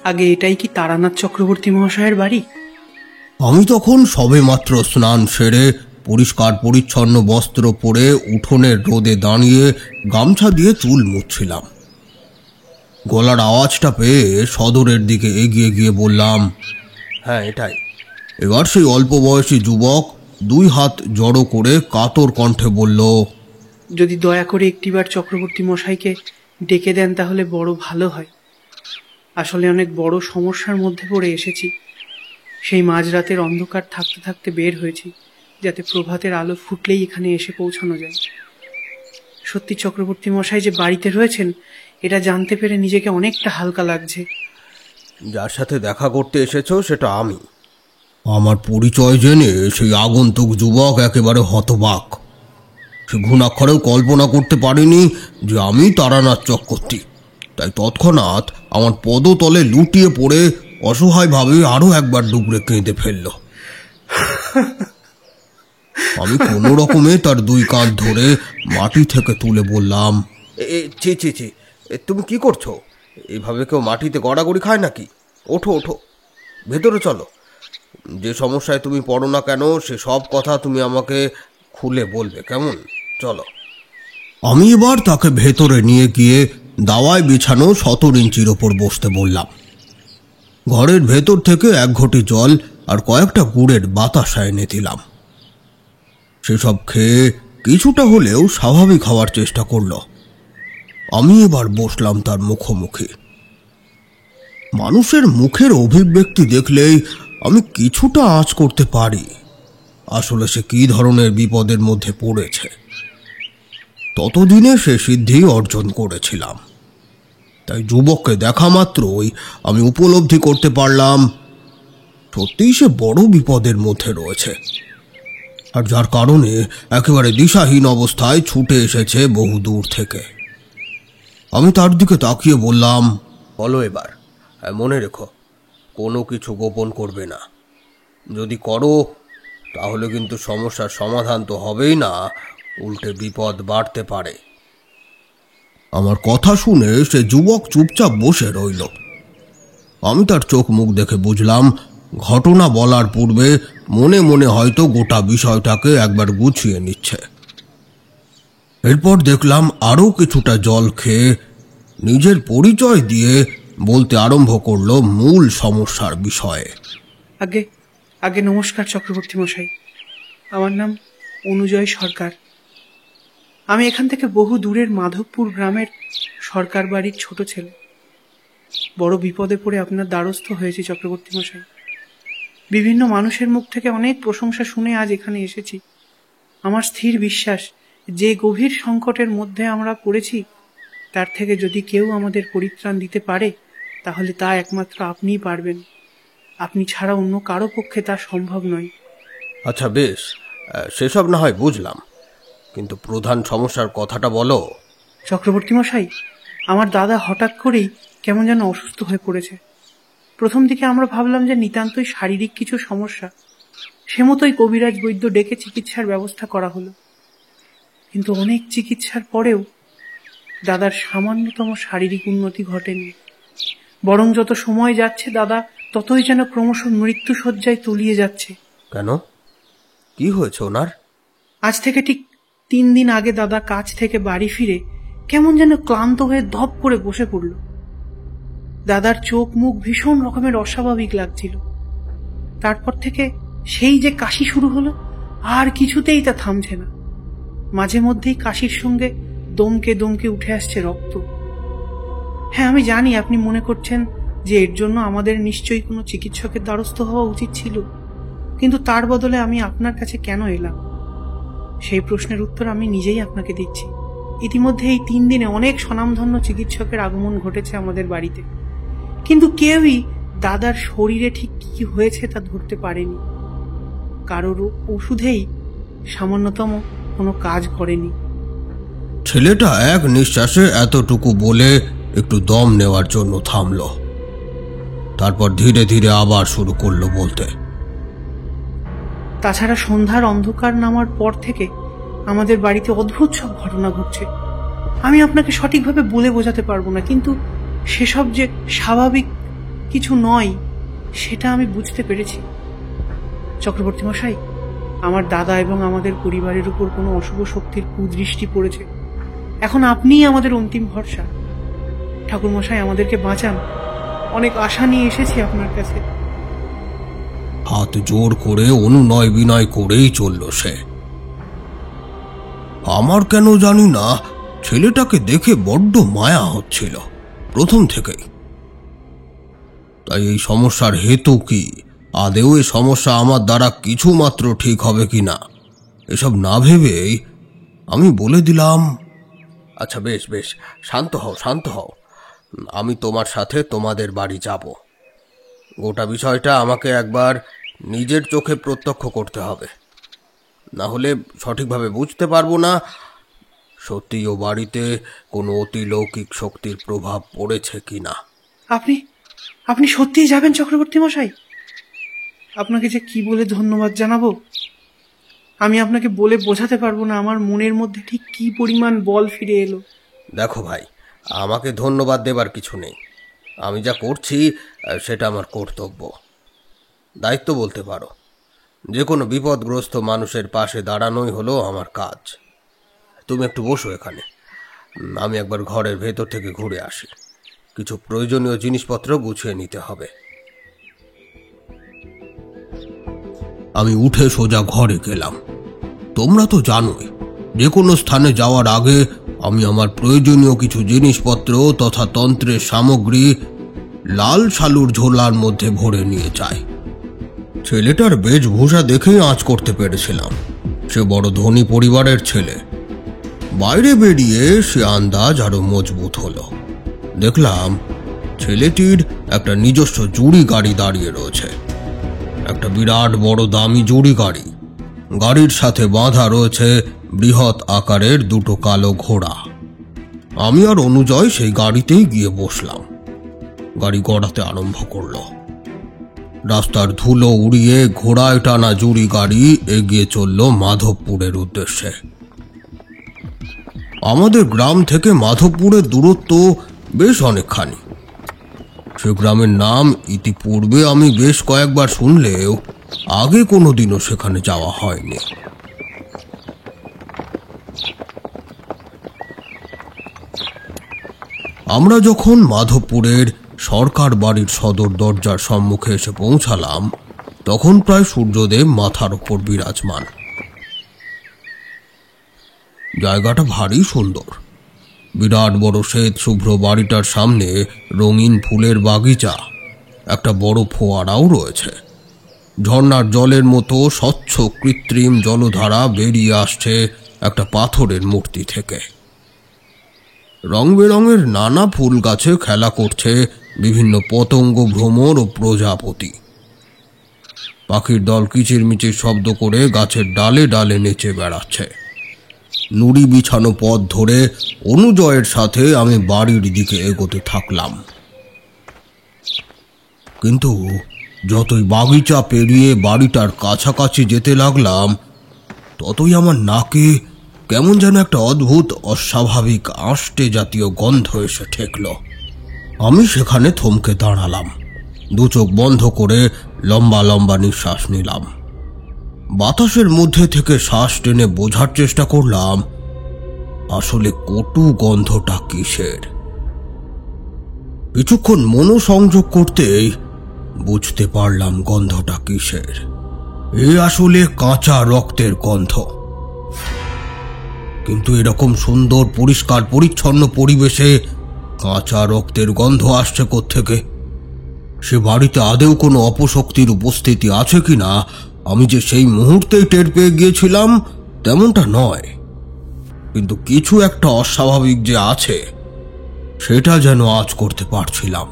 Speaker 6: আগে এটাই কি তারানাথ চক্রবর্তী মহাশয়ের বাড়ি?
Speaker 1: আমি তখন সবেমাত্র স্নান সেরে পরিষ্কার পরিচ্ছন্ন বস্ত্র পরে উঠোনের রোদে দাঁড়িয়ে গামছা দিয়ে চুল মুছছিলাম। গলার আওয়াজটা পেয়ে সদরের দিকে এগিয়ে গিয়ে বললাম, হ্যাঁ এটাই। এবার সেই অল্প বয়সী যুবক 2 হাত জড়ো করে কাতর কণ্ঠে বলল,
Speaker 6: যদি দয়া করে একটিবার চক্রবর্তী মশাইকে ডেকে দেন তাহলে বড় ভালো হয়। আসলে অনেক বড় সমস্যার মধ্যে পড়ে এসেছি। সেই মাঝরাতের অন্ধকার থাকতে থাকতে বের হয়েছি, যাতে প্রভাতের আলো ফুটলেই এখানে এসে পৌঁছানো যায়। সত্যি চক্রবর্তী মশাই যে বাড়িতে রয়েছেন এটা জানতে পেরে নিজেকে অনেকটা হালকা লাগছে।
Speaker 1: যার সাথে দেখা করতে এসেছো সেটা আমি। আমার পরিচয় জেনে সেই আগন্তুক যুবক একেবারে হতবাক। সে ঘুণাক্ষরেও কল্পনা করতে পারেনি যে আমি তারানাথ চক্রবর্তী। তাই তৎক্ষণাৎ আমার পদতলে লুটিয়ে পড়ে অসহায়ভাবে আরো একবার ডুবরে কেঁদে ফেলল। আমি কোনো রকমে তার 2 কাঁধ ধরে মাটি থেকে তুলে বললাম,
Speaker 3: ছি ছি ছি, তুমি কি করছো? এইভাবে কেউ মাটিতে গড়াগড়ি খায় নাকি? ওঠো ওঠো, ভেতরে চলো। যে সমস্যায় তুমি পড়ো না কেন সে সব কথা তুমি আমাকে খুলে বলবে, কেমন? চলো। আমি এবার তাকে ভেতরে নিয়ে গিয়ে দাওয়ায় বিছানো 17 ইঞ্চির ওপর বসতে বললাম। ঘরের ভেতর থেকে 1 ঘটি জল আর কয়েকটা গুড়ের বাতাসা এনে দিলাম। সেসব খেয়ে কিছুটা হলেও স্বাভাবিক হওয়ার চেষ্টা করল। আমি এবার বসলাম তার মুখোমুখি। মানুষের মুখের অভিব্যক্তি দেখলেই আমি কিছুটা আঁচ করতে পারি আসলে সে কি ধরনের বিপদের মধ্যে পড়েছে। ততদিনে সে সিদ্ধি অর্জন করেছিলাম, তাই যুবককে দেখা মাত্রই আমি উপলব্ধি করতে পারলাম সত্যিই সে বড় বিপদের মধ্যে রয়েছে, আর যার কারণে একেবারে দিশাহীন অবস্থায় ছুটে এসেছে বহু দূর থেকে। আমি তার দিকে তাকিয়ে বললাম, বলো এবার, মনে রেখো কোনো কিছু গোপন করবে না। যদি করো তাহলে কিন্তু সমস্যার সমাধান তো হবেই না, উল্টে বিপদ বাড়তে পারে। আমার কথা শুনে সে যুবক চুপচাপ বসে রইল। আমি তার চোখ মুখ দেখে বুঝলাম ঘটনা বলার পূর্বে মনে মনে হয়তো গোটা বিষয়টাকে একবার গুছিয়ে নিচ্ছে। এরপর দেখলাম আরও কিছুটা জল খেয়ে নিজের পরিচয় দিয়ে বলতে আরম্ভ করলো মূল সমস্যার বিষয়ে।
Speaker 6: আগে আগে নমস্কার চক্রবর্তী মশাই, আমার নাম অনুজয় সরকার। আমি এখান থেকে বহু দূরের মাধবপুর গ্রামের সরকার বাড়ির ছোট ছেলে। বড় বিপদে পড়ে আপনার দ্বারস্থ হয়েছি চক্রবর্তী মশাই। বিভিন্ন মানুষের মুখ থেকে অনেক প্রশংসা শুনে আজ এখানে এসেছি। আমার স্থির বিশ্বাস, যে গভীর সংকটের মধ্যে আমরা পড়েছি তার থেকে যদি কেউ আমাদের পরিত্রাণ দিতে পারে তাহলে তা একমাত্র আপনিই পারবেন। আপনি ছাড়া অন্য কারো পক্ষে তা সম্ভব নয়।
Speaker 3: আচ্ছা বেশ, সেসব না হয় বুঝলাম, কিন্তু প্রধান সমস্যার কথাটা বলো।
Speaker 6: চক্রবর্তী মশাই, আমার দাদা হঠাৎ করেই কেমন যেন অসুস্থ হয়ে পড়েছে। প্রথম দিকে আমরা ভাবলাম যে নিতান্তই শারীরিক কিছু সমস্যা, সে মতোই কবিরাজ বৈদ্য ডেকে চিকিৎসার ব্যবস্থা করা হলো। কিন্তু অনেক চিকিৎসার পরেও দাদার সামান্যতম শারীরিক উন্নতি ঘটেনি, বরং যত সময় যাচ্ছে দাদা ততই যেন ক্রমশ মৃত্যুশয্যায় তলিয়ে যাচ্ছে।
Speaker 3: কেন, কি হয়েছে ওনার?
Speaker 6: আজ থেকে ঠিক 3 দিন আগে দাদা কাজ থেকে বাড়ি ফিরে কেমন যেন ক্লান্ত হয়ে ধপ করে বসে পড়ল। দাদার চোখ মুখ ভীষণ রকমের অস্বাভাবিক লাগছিল। তারপর থেকে সেই যে কাশি শুরু হলো, আর কিছুতেই তা থামছে না। মাঝে মধ্যেই কাশির সঙ্গে দমকে দমকে উঠে আসছে রক্ত। হ্যাঁ, আমি জানি আপনি মনে করছেন যে এর জন্য আমাদের নিশ্চয়ই কোনো চিকিৎসকের দ্বারস্থ হওয়া উচিত ছিল, কিন্তু তার বদলে আমি আপনার কাছে কেন এলাম সেই প্রশ্নের উত্তর আমি নিজেই আপনাকে দিচ্ছি। ইতিমধ্যে এই 3 দিনে অনেক স্বনামধন্য চিকিৎসকের আগমন ঘটেছে আমাদের বাড়িতে, কিন্তু কেউই দাদার শরীরে ঠিক কি হয়েছে তা ধরতে পারেনি। কারোর ওষুধেই সামান্যতম কোনো কাজ করেনি।
Speaker 3: ছেলেটা এক নিঃশ্বাসে এতটুকু বলে একটু দম নেওয়ার জন্য থামল, তারপর ধীরে ধীরে আবার শুরু করলো বলতে।
Speaker 6: তাছাড়া সন্ধ্যার অন্ধকার নামার পর থেকে আমাদের বাড়িতে অদ্ভুত সব ঘটনা ঘটছে। আমি আপনাকে সঠিকভাবে বলে বোঝাতে পারবো না, কিন্তু সেসব যে স্বাভাবিক কিছু নয় সেটা আমি বুঝতে পেরেছি। চক্রবর্তী মশাই, আমার দাদা এবং আমাদের পরিবারের উপর কোনো অশুভ শক্তির কুদৃষ্টি পড়েছে। এখন আপনিই আমাদের অন্তিম ভরসা। ঠাকুর মশাই, আমাদেরকে বাঁচান। অনেক আশা নিয়ে এসেছি আপনার কাছে।
Speaker 3: হাত জোর করে অনুনয় বিনয় করেই চলল সে। আমার কেন জানি না ছেলেটাকে দেখে বড্ড মায়া হচ্ছিল প্রথম থেকেই। তাই এই সমস্যার হেতু কি, আদেও এই সমস্যা আমার দ্বারা কিছু মাত্র ঠিক হবে কিনা এসব না ভেবেই আমি বলে দিলাম, আচ্ছা বেশ বেশ, শান্ত হও শান্ত হও, আমি তোমার সাথে তোমাদের বাড়ি যাব। গোটা বিষয়টা আমাকে একবার নিজের চোখে প্রত্যক্ষ করতে হবে, না হলে সঠিকভাবে বুঝতে পারবো না সত্যি ও বাড়িতে কোনো অতিলৌকিক শক্তির প্রভাব পড়েছে কিনা।
Speaker 6: আপনি আপনি সত্যিই যাবেন চক্রবর্তী মশাই? আপনাকে যে কি বলে ধন্যবাদ জানাবো আমি আপনাকে বলে বোঝাতে পারবো না। আমার মনের মধ্যে ঠিক কি পরিমাণ বল ফিরে এলো।
Speaker 3: দেখো ভাই, আমাকে ধন্যবাদ দেবার কিছু নেই। আমি যা করছি সেটা আমার কর্তব্য, দায়িত্ব বলতে পারো। যে কোনো বিপদগ্রস্ত মানুষের পাশে দাঁড়ানোই হলো আমার কাজ। তুমি একটু বসো এখানে, আমি একবার ঘরের ভেতর থেকে ঘুরে আসি। কিছু প্রয়োজনীয় জিনিসপত্র গুছিয়ে নিতে হবে। আমি উঠে সোজা ঘরে গেলাম। তোমরা তো জানোই, যে কোনো স্থানে যাওয়ার আগে আমি আমার প্রয়োজনীয় কিছু জিনিসপত্র তথা তন্ত্রের সামগ্রী লাল শালুর ঝোলার মধ্যে ভরে নিয়ে যাই। ছেলেটার বেশভূষা দেখেই আঁচ করতে পেরেছিলাম সে বড় ধনী পরিবারের ছেলে। বাইরে বেরিয়ে সে আন্দাজ আরো মজবুত হলো। দেখলাম ছেলেটির একটা নিজস্ব জুড়ি গাড়ি দাঁড়িয়ে রয়েছে, একটা বিরাট বড় দামি জুড়ি গাড়ি। গাড়ির সাথে বাঁধা রয়েছে বৃহৎ আকারের দুটো কালো ঘোড়া। আমি আর অনুজয় সেই গাড়িতেই গিয়ে বসলাম। গাড়ি গড়াতে আরম্ভ করলো। রাস্তার ধুলো উড়িয়ে ঘোড়ায় টানা জুড়ি গাড়ি এগিয়ে চলল মাধবপুরের উদ্দেশ্যে। আমাদের গ্রাম থেকে মাধবপুরের দূরত্ব বেশ অনেকখানি। সে গ্রামের নাম ইতিপূর্বে আমি বেশ কয়েকবার শুনলেও আগে কোনোদিনও সেখানে যাওয়া হয়নি। আমরা যখন মাধবপুরের সরকার বাড়ির সদর দরজার সম্মুখে এসে পৌঁছালাম, তখন প্রায় সূর্যদেব মাথার ওপর বিরাজমান। জায়গাটা ভারী সুন্দর। বিরাট বড় শ্বেত শুভ্র বাড়িটার সামনে রঙিন ফুলের বাগিচা, একটা বড় ফোয়ারাও রয়েছে। ঝর্ণার জলের মতো স্বচ্ছ কৃত্রিম জলধারা বেরিয়ে আসছে একটা পাথরের মূর্তি থেকে। রং বেরঙের নানা ফুল গাছে খেলা করছে বিভিন্ন পতঙ্গ, ভ্রমর ও প্রজাপতি। পাখির দল কিচিরমিচির শব্দ করে গাছের ডালে ডালে নেচে বেড়াচ্ছে। নুড়ি বিছানো পথ ধরে অনুজয়ের সাথে আমি বাড়ির দিকে এগোতে থাকলাম। কিন্তু যতই বাগিচা পেরিয়ে বাড়িটার কাছাকাছি যেতে লাগলাম, ততই আমার নাকে কেমন যেন একটা অদ্ভুত অস্বাভাবিক আষ্টে জাতীয় গন্ধ এসে ঠেকল। আমি সেখানে থমকে দাঁড়ালাম। দু চোখ বন্ধ করে লম্বা লম্বা নিঃশ্বাস নিলাম। বাতাসের মধ্যে থেকে শ্বাস টেনে বোঝার চেষ্টা করলাম আসলে কটু গন্ধটা কিসের। কিছুক্ষণ মনোসংযোগ করতেই বুঝতে পারলাম গন্ধটা কিসের। এ আসলে কাঁচা রক্তের গন্ধ। কিন্তু এরকম সুন্দর পরিষ্কার পরিচ্ছন্ন পরিবেশে কাঁচা রক্তের গন্ধ আসছে কোত্থেকে? সে বাড়িতে আদৌ কোনো অপশক্তির উপস্থিতি আছে কিনা আমি যে সেই মুহূর্তেই টের পেয়ে গিয়েছিলাম তেমনটা নয়, কিন্তু কিছু একটা অস্বাভাবিক যে আছে সেটা যেন আঁচ করতে পারছিলাম।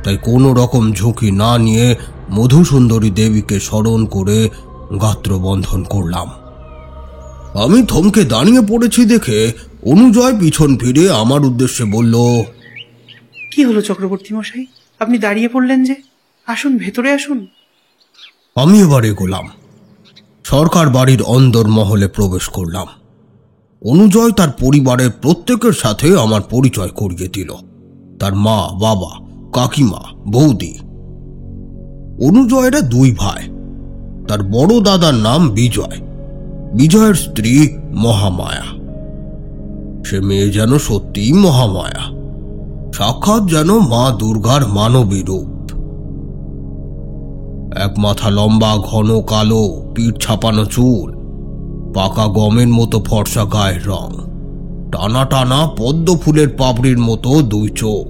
Speaker 3: তাই কোনো রকম ঝুঁকি না নিয়ে মধুসুন্দরী দেবীকে স্মরণ করে গাত্রবন্ধন করলাম। আমি থমকে দাঁড়িয়ে পড়েছি দেখে অনুজয় পিছন ফিরে আমার উদ্দেশ্যে বলল,
Speaker 6: কি হলো চক্রবর্তী মশাই, আপনি দাঁড়িয়ে পড়লেন যে? আসুন, ভেতরে আসুন।
Speaker 3: আমি এবার এগোলাম। সরকার বাড়ির অন্দর মহলে প্রবেশ করলাম। অনুজয় তার পরিবারের প্রত্যেকের সাথে আমার পরিচয় করিয়ে দিল। তার মা, বাবা, কাকিমা, বৌদি। অনুজয়েরা দুই ভাই। তার বড় দাদার নাম বিজয়, বিজয়ের স্ত্রী মহামায়া। সে মেয়ে যেন সত্যিই মহামায়া, সাক্ষাৎ যেন মা দুর্গার মানবী রূপ। এক মাথা লম্বা ঘন কালো পিঠ ছাপানো চুল, পাকা গমের মতো ফর্সা গায়ের রং, টানা টানা পদ্ম ফুলের পাপড়ির মতো দুই চোখ,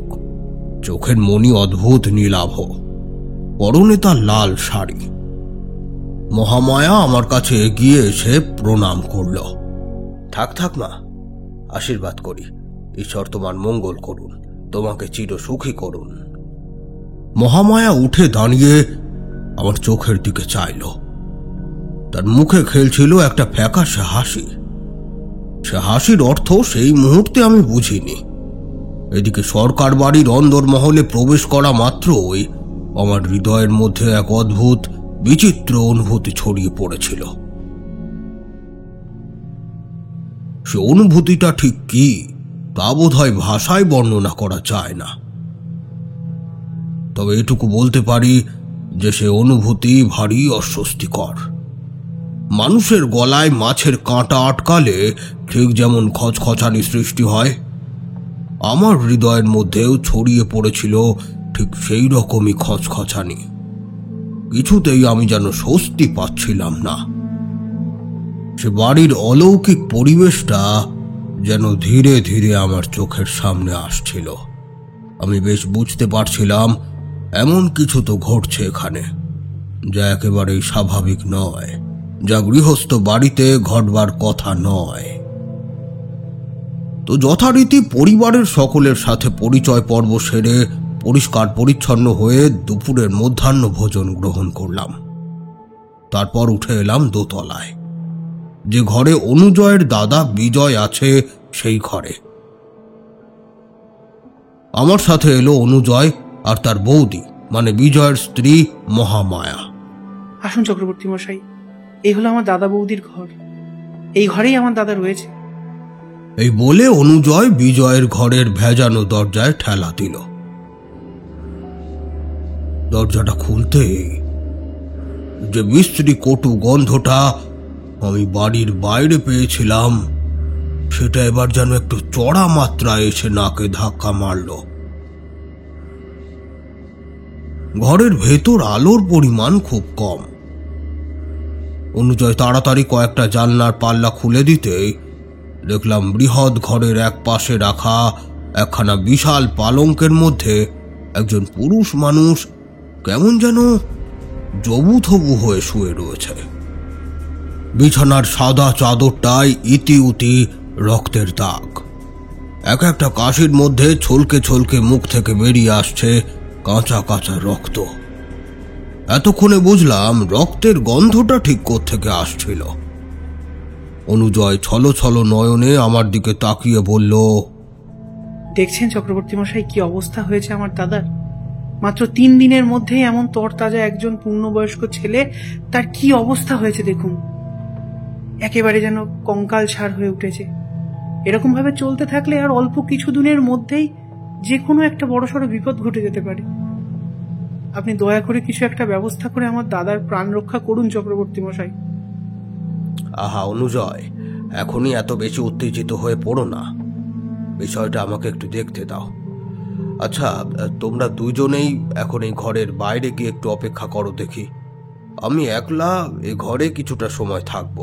Speaker 3: চোখের মণি অদ্ভুত নীলাভ, পরনে তার লাল শাড়ি। মহামায়া আমার কাছে এগিয়ে এসে প্রণাম করল। থাক থাক মা, আশীর্বাদ করি, ঈশ্বর তোমার মঙ্গল করুন, তোমাকে চির সুখী করুন। মহামায়া উঠে দাঁড়িয়ে আমার চোখের দিকে চাইল। তার মুখে খেলছিল একটা ফ্যাকাশে হাসি। সে হাসির অর্থ সেই মুহূর্তে আমি বুঝিনি। এদিকে সরকার বাড়ির অন্দর মহলে প্রবেশ করা মাত্রই আমার হৃদয়ের মধ্যে এক অদ্ভুত বিচিত্র অনুভূতি ছড়িয়ে পড়েছিল। সে অনুভূতিটা ঠিক কি তা বোধহয় ভাষায় বর্ণনা করা যায় না। তবে এটুকু বলতে পারি যে সে অনুভূতি ভারী অস্বস্তিকর। মানুষের গলায় মাছের কাঁটা আটকালে ঠিক যেমন খচখচানি সৃষ্টি হয়, আমার হৃদয়ের মধ্যেও ছড়িয়ে পড়েছিল ঠিক সেই রকমই খচখচানি। কিছুতেই আমি যেন স্বস্তি পাচ্ছিলাম না। সে বাড়ির অলৌকিক পরিবেশটা যেন ধীরে ধীরে আমার চোখের সামনে আসছিল। আমি বেশ বুঝতে পারছিলাম এমন কিছু তো ঘটছে এখানে যা একেবারেই স্বাভাবিক নয়, যা গৃহস্থ বাড়িতে ঘটবার কথা নয়। তো যথারীতি পরিবারের সকলের সাথে পরিচয় পর্ব সেরে পরিষ্কার পরিচ্ছন্ন হয়ে দুপুরের মধ্যাহ্ন ভোজন গ্রহণ করলাম। তারপর উঠে এলাম দোতলায়, যে ঘরে অনুজয়ের দাদা বিজয় আছে সেই ঘরে। আমার সাথে এলো অনুজয় আর তার বৌদি, মানে বিজয়ের স্ত্রী মহামায়া।
Speaker 6: আসুন চক্রবর্তী মশাই, এই হলো আমার দাদা বৌদির ঘর। এই ঘরেই আমার দাদা রয়েছে।
Speaker 3: এই বলে অনুজয় বিজয়ের ঘরের ভেজানো দরজায় ঠেলা দিল। দরজাটা খুলতে যে মিস্ত্রি কটু গন্ধটা আমি বাড়ির বাইরে পেয়েছিলাম, সেটা এবার যেন একটু চড়া মাত্রায় এসে নাকে ধাক্কা মারল। ঘরের ভেতর আলোর পরিমাণ খুব কম। অনুজয় তাড়াতাড়ি কয়েকটা জানলার পাল্লা খুলে দিতে দেখলাম বৃহৎ ঘরের এক পাশে রাখা একখানা বিশাল পালঙ্কের মধ্যে একজন পুরুষ মানুষ কেমন যেন জবুথবু হয়ে শুয়ে রয়েছে। বিছানার সাদা চাদরটায় ইতি উতি রক্তের দাগ। এক একটা কাশির মধ্যে ছলকে ছলকে মুখ থেকে বেরিয়ে আসছে কাঁচা কাঁচা রক্ত। এতক্ষণে বুঝলাম রক্তের গন্ধটা ঠিক কোত্থেকে আসছিল। অনুজয় ছলো ছলো নয়নে আমার দিকে তাকিয়ে বলল,
Speaker 6: দেখছেন চক্রবর্তী মশাই কি অবস্থা হয়েছে আমার দাদার? মাত্র 3 দিনের মধ্যেই এমন তরতাজা একজন পূর্ণবয়স্ক ছেলে, তার কি অবস্থা হয়েছে দেখুন। একেবারে যেন কঙ্কাল ছাড় হয়ে উঠেছে। এরকম ভাবে চলতে থাকলে আর অল্প কিছু দিনের মধ্যেই যে কোনো একটা বড়সড় বিপদ ঘটে যেতে পারে। আপনি দয়া করে কিছু একটা ব্যবস্থা করে আমার দাদার প্রাণ রক্ষা করুন চক্রবর্তী মশাই।
Speaker 3: আহা অনুজয়, এখনই এত বেশি উত্তেজিত হয়ে পড়ো না। বিষয়টা আমাকে একটু দেখতে দাও। আচ্ছা, তোমরা দুজনেই এখন এই ঘরের বাইরে গিয়ে একটু অপেক্ষা করো দেখি। আমি একলা এ ঘরে কিছুটা সময় থাকব।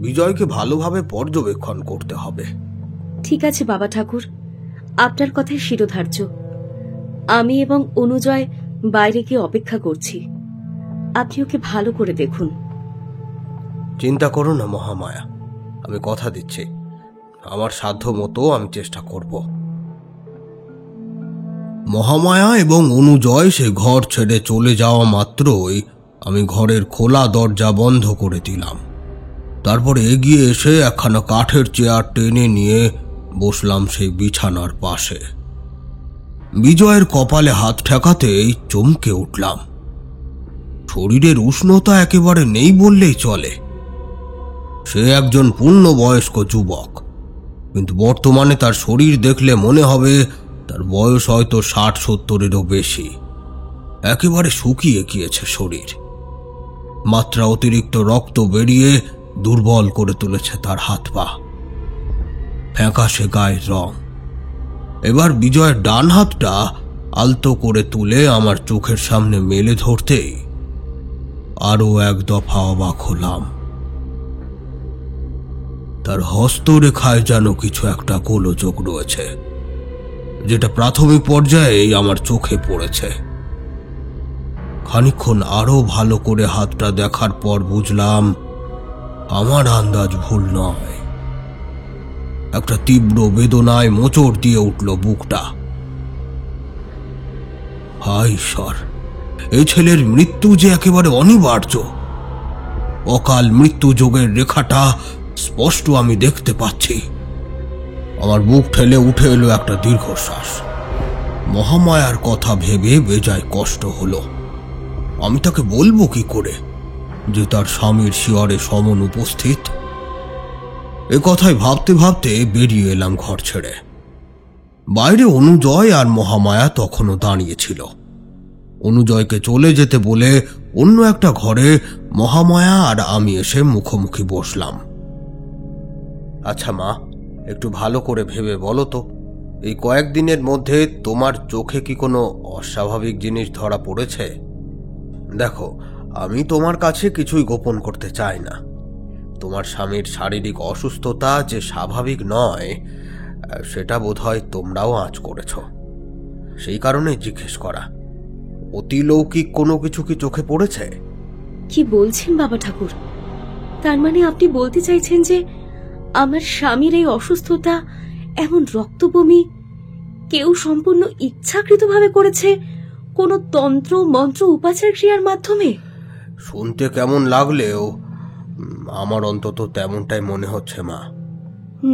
Speaker 3: বিজয়কে ভালোভাবে পর্যবেক্ষণ করতে হবে।
Speaker 2: ঠিক আছে বাবা ঠাকুর, আপনার কথাই শিরোধার্য। আমি এবং অনুজয় বাইরে গিয়ে অপেক্ষা করছি। আপনি ওকে ভালো করে দেখুন।
Speaker 3: চিন্তা করো না মহামায়া, আমি কথা দিচ্ছি আমার সাধ্য মতো আমি চেষ্টা করব। মহামায়া এবং অনুজয় সে ঘর ছেড়ে চলে যাওয়া মাত্রই আমি ঘরের খোলা দরজা বন্ধ করে দিলাম। তারপরে এগিয়ে এসে একখানা কাঠের চেয়ার টেনে নিয়ে বসলাম সেই বিছানার পাশে। বিজয়ের কপালে হাত ঠেকাতেই চমকে উঠলাম। শরীরের উষ্ণতা একেবারে নেই বললেই চলে। সে একজন পূর্ণবয়স্ক যুবক, কিন্তু বর্তমানে তার শরীর দেখলে মনে হবে তার বয়স হয়তো 60-70-এরও বেশি। একেবারে শুকিয়ে গিয়েছে শরীর। মাত্রা অতিরিক্ত রক্ত বেরিয়ে দুর্বল করে তুলেছে তার হাত পা। ফ্যাকাশে গায়ের রং। এবার বিজয়ের ডান হাতটা আলতো করে তুলে আমার চোখের সামনে মেলে ধরতেই আরো এক দফা অবাক হলাম। তার হস্তরেখায় যেন কিছু একটা গোলযোগ রয়েছে, যেটা প্রাথমিক পর্যায়েই আমার চোখে পড়েছে। খানিকক্ষণ আরো ভালো করে হাতটা দেখার পর বুঝলাম আমার আন্দাজ ভুল নয়। একটা তীব্র বেদনায় মোচড় দিয়ে উঠল বুকটা। হায় ঈশ্বর, এই ছেলের মৃত্যু যে একেবারে অনিবার্য। অকাল মৃত্যু যোগের রেখাটা স্পষ্ট আমি দেখতে পাচ্ছি। আমার বুক ঠেলে উঠে এলো একটা দীর্ঘশ্বাস। মহামায়ার কথা ভেবে বেজায় কষ্ট হলো। আমি তাকে বলবো কি করে যে তার স্বামীর শিয়রে সমন উপস্থিত? এ কথায় ভাবতে ভাবতে বেরিয়ে এলাম ঘর ছেড়ে। বাইরে অনুজয় আর মহামায়া তখনও দাঁড়িয়েছিল। অনুজয়কে চলে যেতে বলে অন্য একটা ঘরে মহামায়া আর আমি এসে মুখোমুখি বসলাম। আচ্ছা মা, একটু ভালো করে ভেবে বলো তো, এই কয়েকদিনের মধ্যে তোমার চোখে কি কোনো অস্বাভাবিক জিনিস ধরা পড়েছে? দেখো, আমি তোমার কাছে কিছুই গোপন করতে চাই না। তোমার স্বামীর শারীরিক অসুস্থতা যে স্বাভাবিক নয়, সেটা বোধহয় তোমরাও আঁচ করেছ। সেই কারণে জিজ্ঞেস করা। অতিলৌকিক কোনো কিছু কি চোখে পড়েছে?
Speaker 2: কি বলছেন বাবা ঠাকুর? তার মানে আপনি বলতে চাইছেন যে আমার স্বামীর এই অসুস্থতা, এমন রক্তবমি, কেউ সম্পূর্ণ ইচ্ছাকৃতভাবে করেছে, কোনো তন্ত্র মন্ত্র উপাচার ক্রিয়ার মাধ্যমে?
Speaker 3: শুনতে কেমন লাগলেও আমার অন্তত তেমনটাই মনে হচ্ছে মা।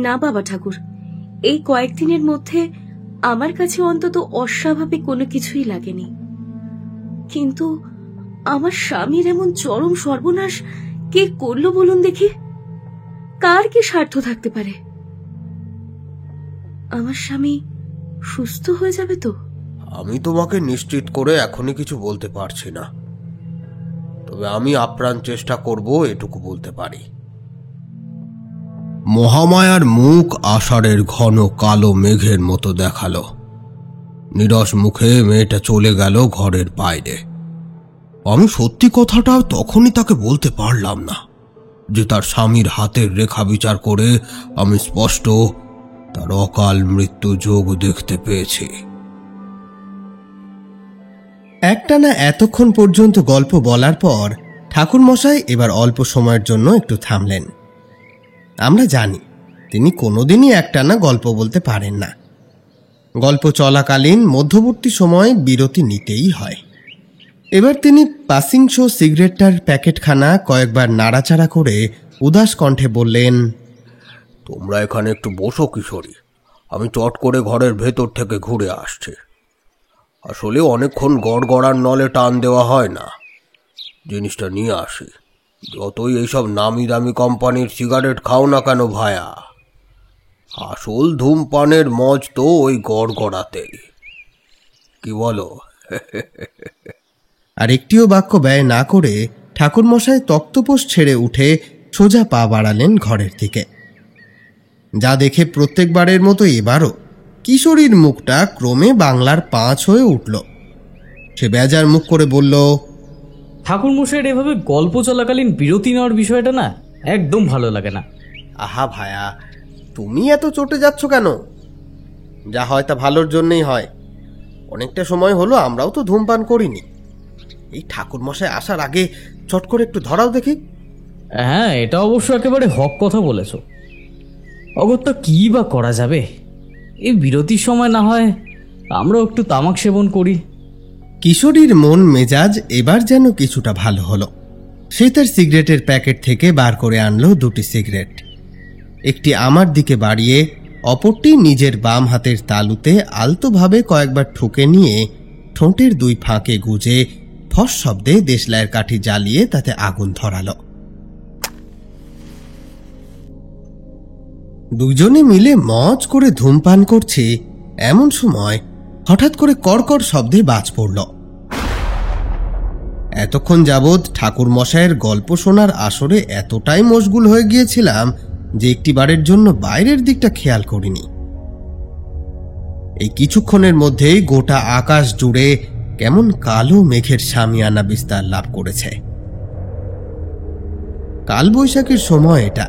Speaker 2: না বাবা ঠাকুর, এই কয়েকদিনের মধ্যে আমার কাছে অন্তত অস্বাভাবিক কোনো কিছুই লাগেনি। কিন্তু আমার স্বামীর এমন চরম সর্বনাশ কে করলো বলুন দেখি? কার কি স্বার্থ থাকতে পারে? আমার স্বামী সুস্থ হয়ে যাবে তো?
Speaker 3: আমি তোমাকে নিশ্চিত করে এখনই কিছু বলতে পারছি না, তবে আমি আপ্রাণ চেষ্টা করব এটুকু বলতে পারি। মহামায়ার মুখ আষাঢ়ের ঘন কালো মেঘের মতো দেখালো। নিরস মুখে মেয়েটা চলে গেল ঘরের বাইরে। আমি সত্যি কথাটা তখনই তাকে বলতে পারলাম না যে তার স্বামীর হাতের রেখা বিচার করে আমি স্পষ্ট তার অকাল মৃত্যু যোগ দেখতে পেয়েছি। একটানা এতক্ষণ পর্যন্ত গল্প বলার পর ঠাকুরমশাই এবার অল্প সময়ের জন্য একটু থামলেন। আমরা জানি তিনি কোনোদিনই একটানা গল্প বলতে পারেন না। গল্প চলাকালীন মধ্যবর্তী সময়ে বিরতি নিতেই হয়। এবার তিনি পাসিং শো সিগারেটটার প্যাকেটখানা কয়েকবার নাড়াচাড়া করে উদাস কণ্ঠে বললেন, তোমরা এখানে একটু বসো কিশোরী, আমি চট করে ঘরের ভেতর থেকে ঘুরে আসছি। আসলে অনেকক্ষণ গড়গড়ার নলে টান দেওয়া হয় না, জিনিসটা নিয়ে আসি। যতই এইসব নামি দামি কোম্পানির সিগারেট খাও না কেন ভায়া, আসল ধূমপানের মজ তো ওই গড়গড়াতেই। কি বলো? আর একটিও বাক্য ব্যয় না করে ঠাকুরমশাই তক্তপোষ ছেড়ে উঠে সোজা পা বাড়ালেন ঘরের দিকে। যা দেখে প্রত্যেকবারের মতো এবারও কিশোরীর মুখটা ক্রমে বাংলার 5 হয়ে উঠল। সে বেজার মুখ করে বলল,
Speaker 4: ঠাকুরমশাইয়ের এভাবে গল্প চলাকালীন বিরতি নেওয়ার বিষয়টা না একদম ভালো লাগে না।
Speaker 3: আহা ভায়া, তুমি এত চটে যাচ্ছ কেন? যা হয় তা ভালোর জন্যই হয়। অনেকটা সময় হলো আমরাও তো ধূমপান করিনি। এই ঠাকুরমশাই আসার আগে চট করে একটু ধরাও দেখি।
Speaker 4: হ্যাঁ, এটা অবশ্য একেবারে হক কথা বলেছ। অগত্যা কি বা করা যাবে? এই বিরতির সময় না হয় আমরাও একটু তামাক সেবন করি।
Speaker 3: কিশোরীর মন মেজাজ এবার যেন কিছুটা ভালো হলো। সে তার সিগারেটের প্যাকেট থেকে বার করে আনলো 2টি সিগারেট। একটি আমার দিকে বাড়িয়ে অপরটি নিজের বাম হাতের তালুতে আলতোভাবে কয়েকবার ঠুকে নিয়ে ঠোঁটের 2 ফাঁকে গুজে ফস শব্দে দেশলাইয়ের কাঠি জ্বালিয়ে তাতে আগুন ধরালো। দুজনে মিলে মজ করে ধূমপান করছে, এমন সময় হঠাৎ করে কড়কড় শব্দে বাজ পড়ল। এতক্ষণ যাবৎ ঠাকুর মশাইয়ের গল্প শোনার আসরে এতটাই মশগুল হয়ে গিয়েছিলাম যে একটিবারের জন্য বাইরের দিকটা খেয়াল করিনি। এই কিছুক্ষণের মধ্যেই গোটা আকাশ জুড়ে কেমন কালো মেঘের সামিয়ানা বিস্তার লাভ করেছে। কালবৈশাখীর সময় এটা।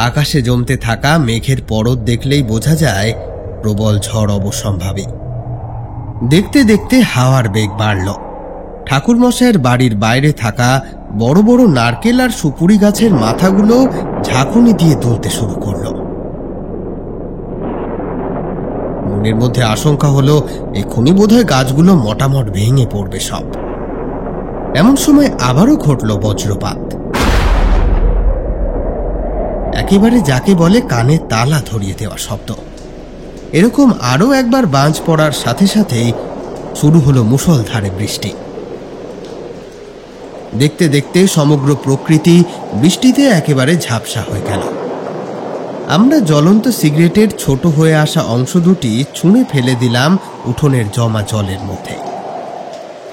Speaker 3: আকাশে জমতে থাকা মেঘের পরত দেখলেই বোঝা যায় প্রবল ঝড় অবশ্যম্ভাবী। দেখতে দেখতে হাওয়ার বেগ বাড়ল। ঠাকুরমশাইয়ের বাড়ির বাইরে থাকা বড় বড় নারকেল আর সুপুরি গাছের মাথাগুলো ঝাঁকুনি দিয়ে দুলতে শুরু করল। মনের মধ্যে আশঙ্কা হলো এক্ষুনি বোধহয় গাছগুলো মোটামুট ভেঙে পড়বে সব। এমন সময় আবারও ঘটল বজ্রপাত। একেবারে যাকে বলে কানে তালা ধরিয়ে দেওয়া শব্দ। এরকম আরো একবার বাজ পড়ার সাথে সাথেই শুরু হলো মুষলধারে বৃষ্টি। দেখতে দেখতে সমগ্র প্রকৃতি বৃষ্টিতে একেবারে ঝাপসা হয়ে গেল। আমরা জ্বলন্ত সিগারেটের ছোট হয়ে আসা অংশ দুটি ছুঁড়ে ফেলে দিলাম উঠোনের জমা জলের মধ্যে।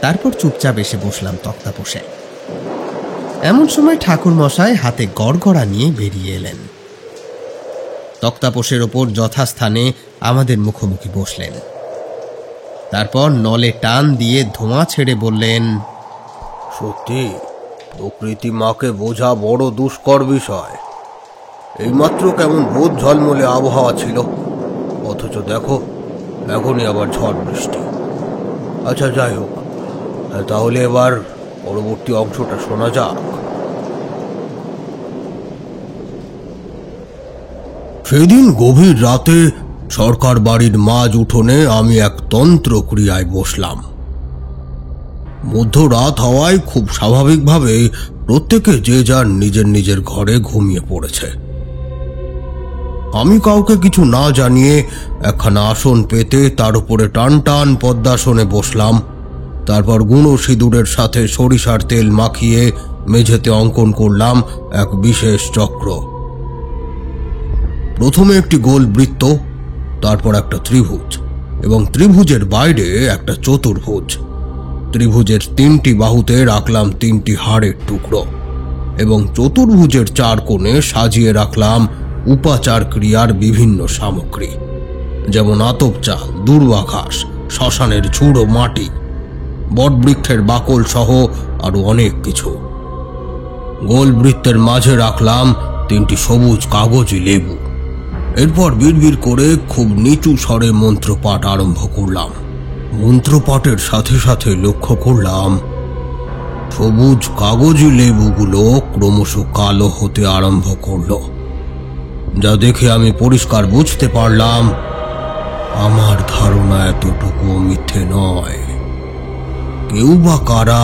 Speaker 3: তারপর চুপচাপ এসে বসলাম তক্তাপোষে। এমন সময় ঠাকুর মশাই হাতে গড়গড়া নিয়ে বেরিয়ে এলেন। তক্তাপোষের ওপর যথাস্থানে আমাদের মুখোমুখি বসলেন। তারপর নলে টান দিয়ে ধোঁয়া ছেড়ে বললেন,
Speaker 7: সত্যি প্রকৃতি মাকে বোঝা বড় দুষ্কর বিষয়। এইমাত্র কেমন রোদ ঝলমলে আবহাওয়া ছিল, অথচ দেখো এখনই আবার ঝড় বৃষ্টি। আচ্ছা, যাই হোক, তাহলে এবার পরবর্তী অংশটা শোনা যাক। সেদিন গভীর রাতে সরকার বাড়ির মাঝ উঠোনে আমি এক তন্ত্র ক্রিয়ায় বসলাম। মধ্যরাত হওয়ায় খুব স্বাভাবিকভাবে প্রত্যেকে যে যার নিজের নিজের ঘরে ঘুমিয়ে পড়েছে। আমি কাউকে কিছু না জানিয়ে একখানা আসন পেতে তার উপরে টান টান পদ্মাসনে বসলাম। তারপর গুঁড়ো সিঁদুরের সাথে সরিষার তেল মাখিয়ে মেঝেতে অঙ্কন করলাম এক বিশেষ চক্র। প্রথমে একটি গোল বৃত্ত, তারপর একটা ত্রিভুজ, এবং ত্রিভুজের বাইরে একটা চতুর্ভুজ। ত্রিভুজের 3টি বাহুতে রাখলাম 3টি হাড়ের টুকরো, এবং চতুর্ভুজের 4 কোণে সাজিয়ে রাখলাম উপাচার ক্রিয়ার বিভিন্ন সামগ্রী, যেমন আতপ চাল, দূর্বাঘাস, শ্মশানের ঝুড়ো মাটি, বটবৃক্ষের বাকল সহ আরো অনেক কিছু। গোল বৃত্তের মাঝে রাখলাম 3টি সবুজ কাগজি লেবু। এরপর বিড়বিড় করে খুব নিচু স্বরে মন্ত্রপাঠ আরম্ভ করলাম। মন্ত্রপাঠের সাথে সাথে লক্ষ্য করলাম সবুজ কাগজি লেবুগুলো ক্রমশ কালো হতে আরম্ভ করলো, যা দেখে আমি পরিষ্কার বুঝতে পারলাম আমার ধারণা এতটুকু মিথ্যে নয়। কেউ বা কারা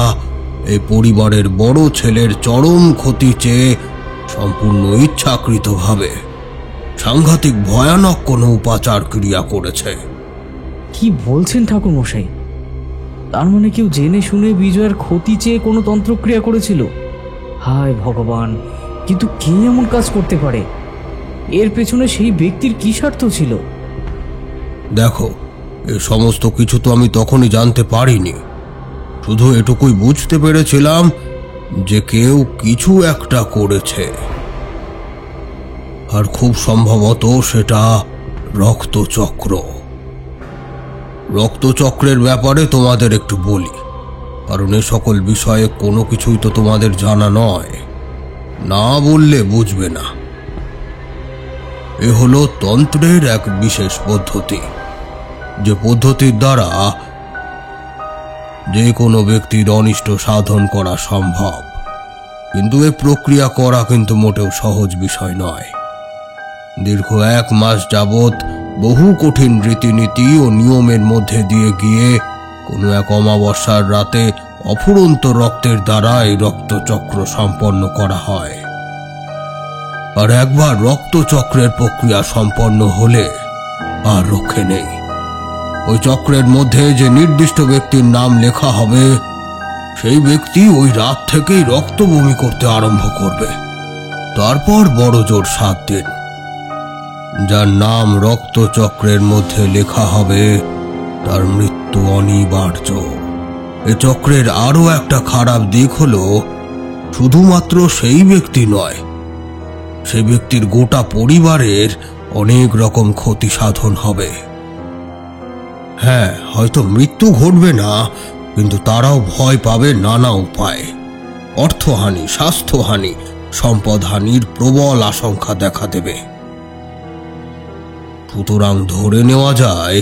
Speaker 7: এই পরিবারের বড় ছেলের চরম ক্ষতি চেয়ে সম্পূর্ণ ইচ্ছাকৃতভাবে সাংঘাতিক ভয়ানক কোনো উপাচার ক্রিয়া করেছে।
Speaker 4: কি বলছেন ঠাকুর মশাই? তার মানে কেউ জেনে শুনে বিজয়ের ক্ষতি চেয়ে কোনো তন্ত্রক্রিয়া করেছিল? হায় ভগবান, কিন্তু কে এমন কাজ করতে পারে? এর পেছনে সেই ব্যক্তির কি স্বার্থ ছিল?
Speaker 7: দেখো, এই সমস্ত কিছু তো আমি তখনই জানতে পারিনি। শুধু এটুকুই বুঝতে পেরেছিলাম যে কেউ কিছু একটা করেছে, আর খুব সম্ভবত সেটা রক্তচক্র। রক্তচক্রের ব্যাপারে তোমাদের একটু বলি, কারণ এ সকল বিষয়ে কোনো কিছুই তো তোমাদের জানা নয়, না বললে বুঝবে না। এ হলো তন্ত্রের এক বিশেষ পদ্ধতি, যে পদ্ধতির দ্বারা যে কোনো ব্যক্তির অনিষ্ট সাধন করা সম্ভব। কিন্তু এ প্রক্রিয়া করা কিন্তু মোটেও সহজ বিষয় নয়। দীর্ঘ 1 মাস যাবৎ বহু কঠিন রীতিনীতি ও নিয়মের মধ্যে দিয়ে গিয়ে কোনো এক অমাবস্যার রাতে অফুরন্ত রক্তের দ্বারা এই রক্তচক্র সম্পন্ন করা হয়। আর একবার রক্তচক্রের প্রক্রিয়া সম্পন্ন হলে আর রক্ষে নেই। ওই চক্রের মধ্যে যে নির্দিষ্ট ব্যক্তির নাম লেখা হবে, সেই ব্যক্তি ওই রাত থেকেই রক্ত বমি করতে আরম্ভ করবে। তারপর বড় জোর 7 দিন। যার নাম রক্তচক্রের মধ্যে লেখা হবে তার মৃত্যু অনিবার্য। এ চক্রের আরো একটা খারাপ দিক হলো, শুধুমাত্র সেই ব্যক্তি নয়, সেই ব্যক্তির গোটা পরিবারের অনেক রকম ক্ষতি সাধন হবে। হ্যাঁ, হয়তো মৃত্যু ঘটবে না, কিন্তু তারাও ভয় পাবে নানা উপায়ে। অর্থহানি, স্বাস্থ্যহানি, সম্পদহানির প্রবল আশঙ্কা দেখা দেবে। সুতরাং ধরে নেওয়া যায়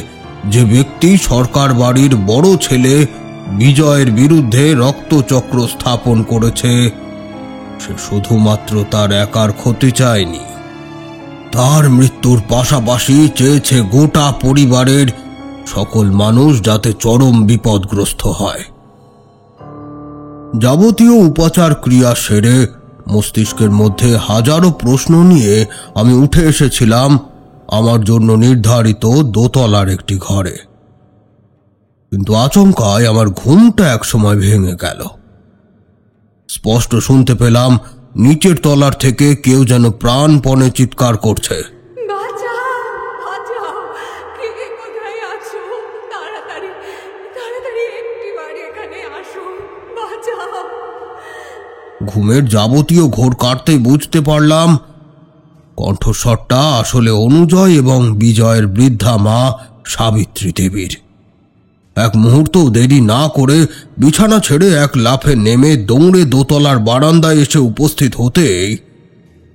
Speaker 7: যে ব্যক্তি সরকার বাড়ির বড় ছেলে বিজয়ের বিরুদ্ধে রক্তচক্র স্থাপন করেছে, সে শুধুমাত্র তার একার ক্ষতি চায়নি, তার মৃত্যুর পাশাপাশি চেয়েছে গোটা পরিবারের সকল মানুষ যাতে চরম বিপদগ্রস্ত হয়। যাবতীয় উপাচার ক্রিয়া সেরে মস্তিষ্কের মধ্যে হাজারো প্রশ্ন নিয়ে আমি উঠে এসেছিলাম আমার জন্য নির্ধারিত দোতলার একটি ঘরে। কিন্তু আচমকায় আমার ঘুমটা একসময় ভেঙে গেল। স্পষ্ট শুনতে পেলাম নিচের তলার থেকে কেউ যেন প্রাণপণে চিৎকার করছে, ঘুমের যাবতীয় ঘোর কাটতেই বুঝতে পারলাম কণ্ঠস্বরটা আসলে অনুজয় এবং বিজয়ের বৃদ্ধা মা সাবিত্রী দেবীর। এক মুহূর্ত দেরি না করে বিছানা ছেড়ে এক লাফে নেমে দৌড়ে দোতলার বারান্দায় এসে উপস্থিত হতেই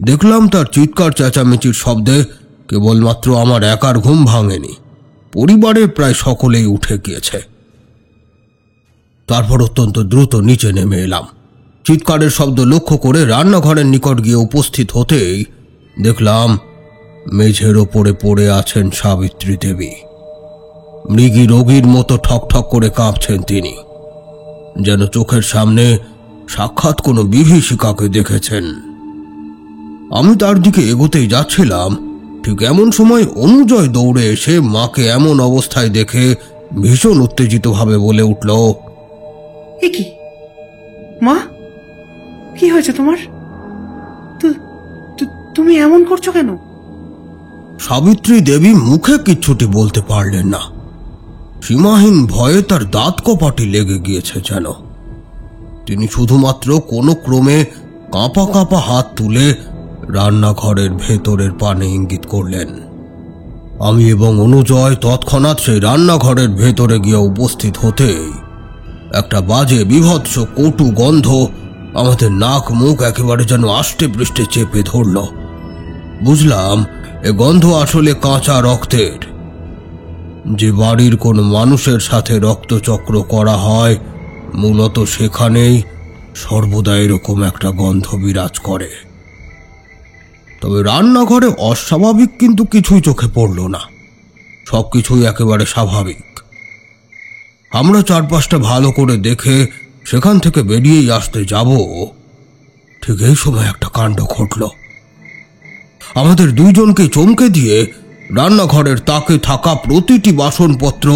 Speaker 7: দেখলাম তার চিৎকার চেঁচামেচির শব্দে কেবলমাত্র আমার একার ঘুম ভাঙেনি, পরিবারের প্রায় সকলেই উঠে গিয়েছে। তারপর অত্যন্ত দ্রুত নিচে নেমে এলাম। চিৎকারের শব্দ লক্ষ্য করে রান্নাঘরের নিকট গিয়ে উপস্থিত হতেই দেখলাম মেঝের ওপরে পড়ে আছেন সাবিত্রী দেবী। মৃগী রোগীর মতো ঠকঠক করে কাঁপছেন তিনি, যেন চোখের সামনে সাক্ষাৎ কোনো বিভীষিকাকে দেখেছেন। আমি তার দিকে এগোতেই যাচ্ছিলাম, ঠিক এমন সময় অনুজয় দৌড়ে এসে মাকে এমন অবস্থায় দেখে ভীষণ উত্তেজিতভাবে বলে উঠল,
Speaker 6: এ কি মা, কি হয়েছে তোমার? তুমি এমন করছো কেন?
Speaker 7: সাবিত্রী দেবী মুখে কিচ্ছুটি বলতে পারলেন না। সীমাহীন ভয়ে তার দাঁত কপাটি লেগে গিয়েছে যেন। তিনি শুধুমাত্র কোনো ক্রমে কাঁপা কাঁপা হাত তুলে রান্নাঘরের ভেতরের পানে ইঙ্গিত করলেন। আমি এবং অনুজয় তৎক্ষণাৎ সেই রান্নাঘরের ভেতরে গিয়ে উপস্থিত হতেই একটা বাজে বিভৎস কটু গন্ধ আমাদের নাক মুখ একেবারে যেন আষ্টে পৃষ্ঠে চেপে ধরল। বুঝলাম এ গন্ধ আসলে কাঁচা রক্তের। যে বাড়ির কোনো মানুষের সাথে রক্তচক্র করা হয় মূলত সেখানেই সর্বদা এরকম একটা গন্ধ বিরাজ করে। তবে রান্নাঘরে অস্বাভাবিক কিন্তু কিছুই চোখে পড়ল না, সবকিছুই একেবারে স্বাভাবিক। আমরা চারপাশটা ভালো করে দেখে সেখান থেকে বেরিয়েই আসতে যাব, ঠিক এই সময় একটা কাণ্ড ঘটল। আমাদের দুইজনকে চমকে দিয়ে রান্নাঘরের তাকে থাকা প্রতিটি বাসনপত্র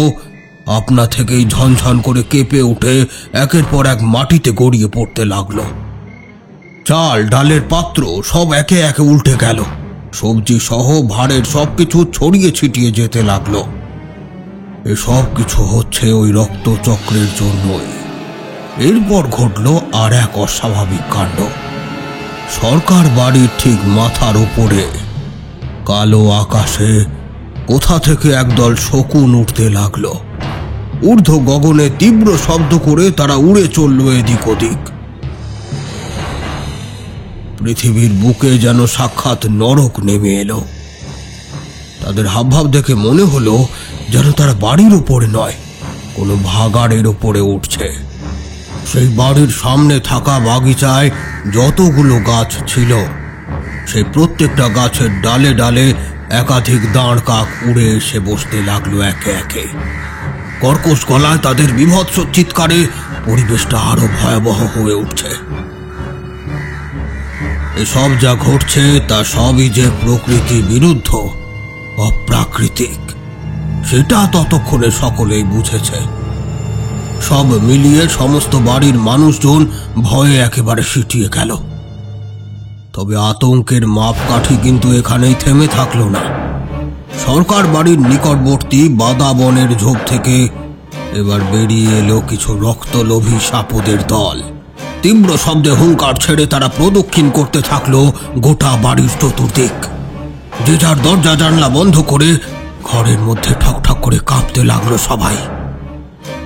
Speaker 7: আপনা থেকেই ঝনঝন করে কেঁপে উঠে একের পর এক মাটিতে গড়িয়ে পড়তে লাগলো। চাল ডালের পাত্র সব একে একে উল্টে গেল, সবজি সহ ভাঁড়ের সবকিছু ছড়িয়ে ছিটিয়ে যেতে লাগলো। এসব কিছু হচ্ছে ওই রক্তচক্রের জন্যই। এরপর ঘটল আর এক অস্বাভাবিক কাণ্ড। সরকার বাড়ির ঠিক মাথার উপরে কালো আকাশে কোথা থেকে একদল শকুন উঠতে লাগলো। ঊর্ধ্ব গগনে তীব্র শব্দ করে তারা উড়ে চলল এদিক ওদিক। পৃথিবীর বুকে যেন সাক্ষাৎ নরক নেমে এলো। তাদের হাবভাব দেখে মনে হলো যেন তারা বাড়ির উপরে নয়, কোনো ভাগাড়ের উপরে উঠছে। সেই বাড়ির সামনে থাকা বাগিচায় যতগুলো গাছ ছিল সেই প্রত্যেকটা গাছের ডালে ডালে একাধিক দাঁড় কাক উড়ে এসে বসতে লাগলো একে একে। কর্কশ গলায় তাদের বিভৎস চিৎকারে পরিবেশটা আরো ভয়াবহ হয়ে উঠছে। এসব যা ঘটছে তা সবই যে প্রকৃতি বিরুদ্ধ, অপ্রাকৃতিক, সেটা ততক্ষণে সকলেই বুঝেছে। সব মিলিয়ে সমস্ত বাড়ির মানুষজন ভয়ে একেবারে সিটিয়ে গেল। তবে আতঙ্কের মাপকাঠি কিন্তু এখানেই থেমে থাকলো না। সরকার বাড়ির নিকটবর্তী বাদা বনের ঝোপ থেকে এবার বেরিয়ে এলো কিছু রক্তলোভী সাপদের দল। তীব্র শব্দে হুঙ্কার ছেড়ে তারা প্রদক্ষিণ করতে থাকলো গোটা বাড়ির চতুর্দিক। যে যার দরজা জানলা বন্ধ করে ঘরের মধ্যে ঠকঠক করে কাঁপতে লাগলো সবাই।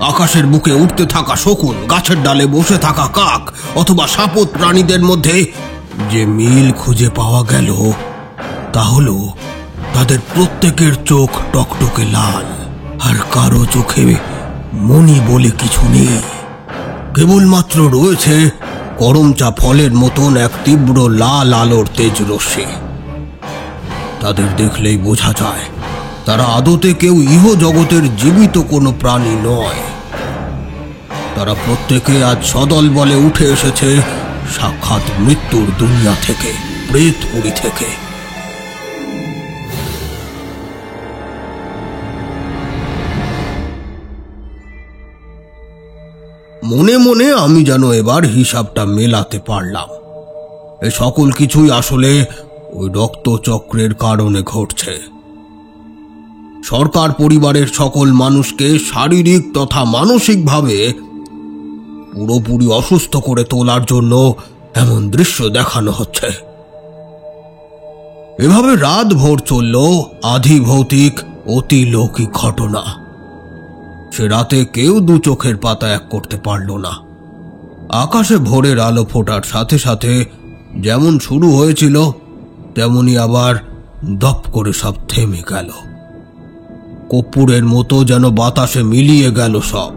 Speaker 7: আকাশের বুকে উঠতে থাকা শকুন, গাছের ডালে বসে থাকা কাক অথবা সাপদ প্রাণীদের মধ্যে যে মিল খুঁজে পাওয়া গেল তা হলো তাদের প্রত্যেকের চোখ টকটকে লাল, আর কারো চোখে মণি বলে কিছু নেই। কেবলমাত্র রয়েছে করমচা ফলের মতন এক তীব্র লাল আলোর তেজ রশ্মি। তাদের দেখলেই বোঝা যায় তারা আদতে কেউ ইহ জগতের জীবিত কোনো প্রাণী নয়। তারা প্রত্যেকে আজ সদল বলে উঠে এসেছে সাক্ষাৎ মৃত্যুর দুনিয়া থেকে, প্রেতপুরী থেকে। মনে মনে আমি যেন এবার হিসাবটা মেলাতে পারলাম। এ সকল কিছুই আসলে ওই রক্তচক্রের কারণে ঘটছে। সরকার পরিবারের সকল মানুষকে শারীরিক তথা মানসিকভাবে পুরোপুরি অসুস্থ করে তোলার জন্য এমন দৃশ্য দেখানো হচ্ছে। এভাবে রাত ভোর চলল আধি ভৌতিক অতি লৌকিক ঘটনা। সে রাতে কেউ দু চোখের পাতা এক করতে পারল না। আকাশে ভোরের আলো ফোটার সাথে সাথে যেমন শুরু হয়েছিল তেমনি আবার দপ করে সব থেমে গেল। কর্পূরের মতো যেন বাতাসে মিলিয়ে গেল সব।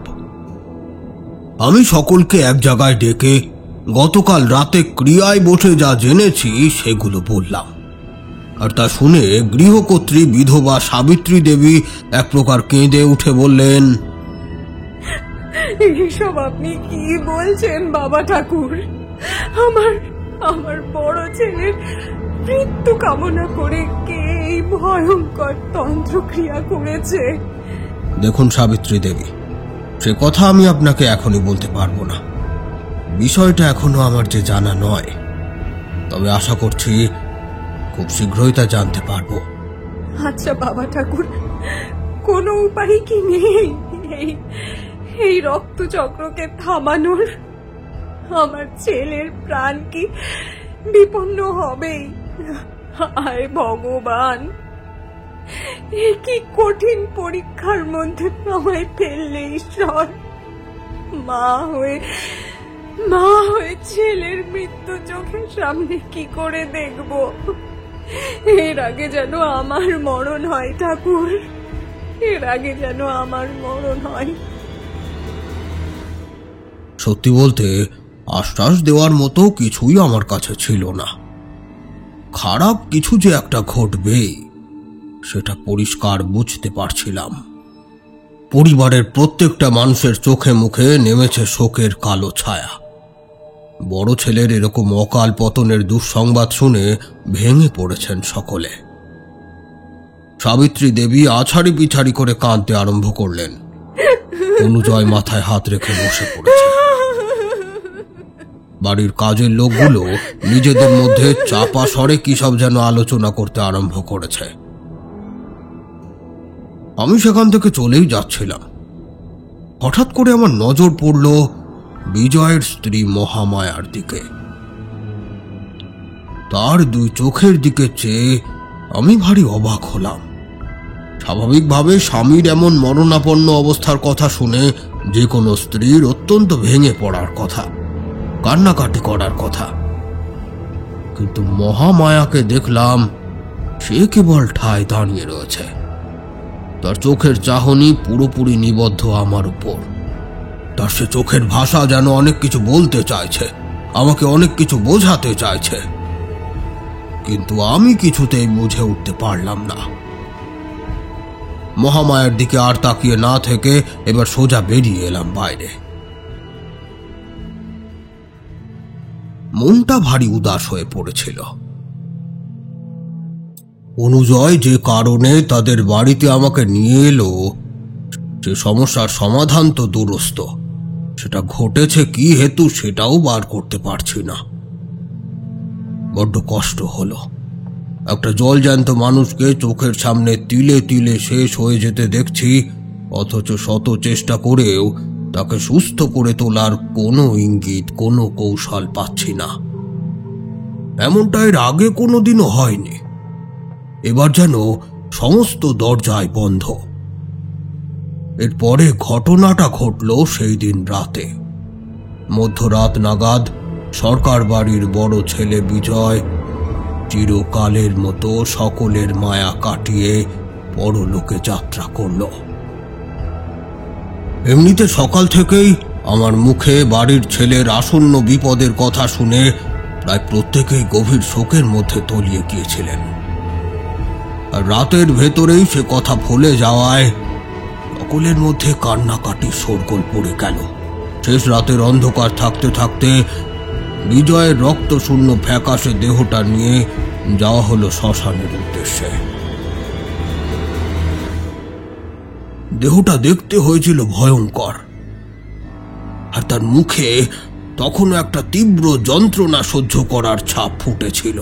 Speaker 7: আমি সকলকে এক জায়গায় ডেকে গতকাল রাতে ক্রিয়ায় বসে যা জেনেছি সেগুলো বললাম। আর তা শুনে গৃহকর্ত্রী বিধবা সাবিত্রী দেবী এক প্রকার কেঁদে উঠে বললেন,
Speaker 2: এসব আপনি কি বলছেন বাবা ঠাকুর? আমার বড় ছেলের মৃত্যু কামনা করে কে এই ভয়ঙ্কর তন্ত্রক্রিয়া করেছে?
Speaker 3: দেখুন সাবিত্রী দেবী, সে কথা আমি আপনাকে এখনই বলতে পারবো না। বিষয়টা এখনো আমার যে জানা নয়, তবে আশা করছি খুব শীঘ্রই তা জানতে পারবো।
Speaker 2: আচ্ছা বাবা ঠাকুর, কোনো উপায় কি নেই এই রক্তচক্রকে থামানোর? আমার ছেলের প্রাণ কি বিপন্ন হবেই? হায় ভগবান, এ কি কঠিন পরীক্ষার মধ্যে আমায় ফেললে ঈশ্বর। মা হয়ে ছেলের মৃত্যু চোখের সামনে কি করে দেখব? এর আগে যেন আমার মরণ হয় ঠাকুর, এর আগে যেন আমার মরণ হয়।
Speaker 3: সত্যি বলতে আশ্বাস দেওয়ার মতো কিছুই আমার কাছে ছিল না। খারাপ কিছু যে একটা ঘটবে সেটা পরিষ্কার বুঝতে পারছিলাম। পরিবারের প্রত্যেকটা মানুষের চোখে মুখে নেমেছে শোকের কালো ছায়া। বড় ছেলের এরকম অকাল পতনের দুঃসংবাদ শুনে ভেঙে পড়েছেন সকলে। সাবিত্রী দেবী আছাড়ি পিছাড়ি করে কাঁদতে আরম্ভ করলেন। অনুজয় মাথায় হাত রেখে বসে পড়েছে। বাড়ির কাজের লোকগুলো নিজেদের মধ্যে চাপা স্বরে কি সব যেন আলোচনা করতে আরম্ভ করেছে। আমি সেখান থেকে চলেই যাচ্ছিলাম। হঠাৎ করে আমার নজর পড়ল বিজয়ের স্ত্রী মহামায়ার দিকে। তার দুই চোখের দিকে চেয়ে আমি ভারী অবাক হলাম। স্বাভাবিকভাবে স্বামীর এমন মরণাপন্ন অবস্থার কথা শুনে যে কোনো স্ত্রীর অত্যন্ত ভেঙে পড়ার কথা, কান্নাকাটি করার কথা। কিন্তু মহামায়াকে দেখলাম সে কেবল ঠায় দাঁড়িয়ে রয়েছে। তার চোখের চাহনি পুরোপুরি নিবদ্ধ আমার উপর। তার সে চোখের ভাষা যেন অনেক কিছু বলতে চাইছে, আমাকে অনেক কিছু বোঝাতে চাইছে, কিন্তু আমি কিছুতেই বুঝে উঠতে পারলাম না। মহামায়ার দিকে আর তাকিয়ে না থেকে এবার সোজা বেরিয়ে এলাম বাইরে। মনটা ভারী উদাস হয়ে পড়েছিল। অনুজয় যে কারণে তাদের বাড়িতে আমাকে নিয়ে এলো, যে সমস্যার সমাধান তো দূরস্থ, সেটা ঘটেছে কি হেতু সেটাও বার করতে পারছি না। বড্ড কষ্ট হলো। একটা জলজ্যান্ত মানুষকে চোখের সামনে তিলে তিলে শেষ হয়ে যেতে দেখছি, অথচ শত চেষ্টা করেও তাকে সুস্থ করে তোলার কোনো ইঙ্গিত, কোনো কৌশল পাচ্ছি না। এমনটা এর আগে কোনোদিনও হয়নি। এবার যেন সমস্ত দরজায় বন্ধ। এরপরে ঘটনাটা ঘটল সেই দিন রাতে। মধ্যরাত নাগাদ সরকার বাড়ির বড় ছেলে বিজয় চিরকালের মতো সকলের মায়া কাটিয়ে পরলোকে যাত্রা করল। এমনিতে সকাল থেকেই আমার মুখে বাড়ির ছেলের আসন্ন বিপদের কথা শুনে প্রায় প্রত্যেকেই গভীর শোকের মধ্যে তলিয়ে গিয়েছিলেন। আর রাতের ভেতরেই সে কথা ভুলে যাওয়ায় সকলের মধ্যে কান্নাকাটি শোরগোল পড়ে গেল। শেষ রাতের অন্ধকার থাকতে থাকতে বিজয়ের রক্ত শূন্য ফ্যাকাশে দেহটা নিয়ে যাওয়া হলো শ্মশানের উদ্দেশ্যে। দেহটা দেখতে হয়েছিল ভয়ঙ্কর, আর তার মুখে তখনও একটা তীব্র যন্ত্রণা সহ্য করার ছাপ ফুটেছিল।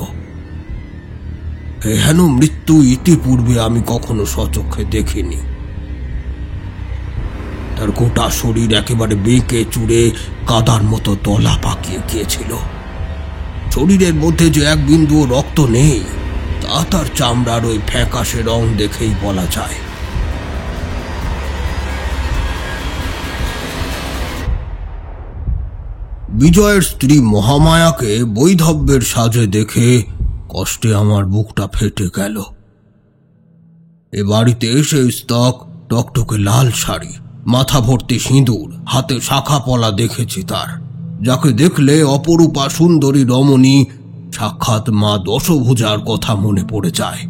Speaker 3: হেন মৃত্যু ইতিপূর্বে আমি কখনো স্বচক্ষে দেখিনি। তার গোটা শরীর একেবারে বেঁকে চুড়ে কাদার মতো দলা পাকিয়ে গিয়েছিল।
Speaker 7: শরীরের মধ্যে যে এক বিন্দু রক্ত নেই তা তার চামড়ার ওই ফ্যাকাশে রং দেখেই বলা যায়। বিজয়ের স্ত্রী মহামায়াকে বৈধব্যের সাজে দেখে কষ্টে আমার বুকটা ফেটে গেল। এ বাড়িতে এসে স্তক, টকটকে লাল শাড়ি, মাথা ভর্তি সিঁদুর, হাতে শাখা পলা দেখেছি তার, যাকে দেখলে অপরূপা সুন্দরী রমণী সাক্ষাৎ মা দশভুজার কথা মনে পড়ে যায়।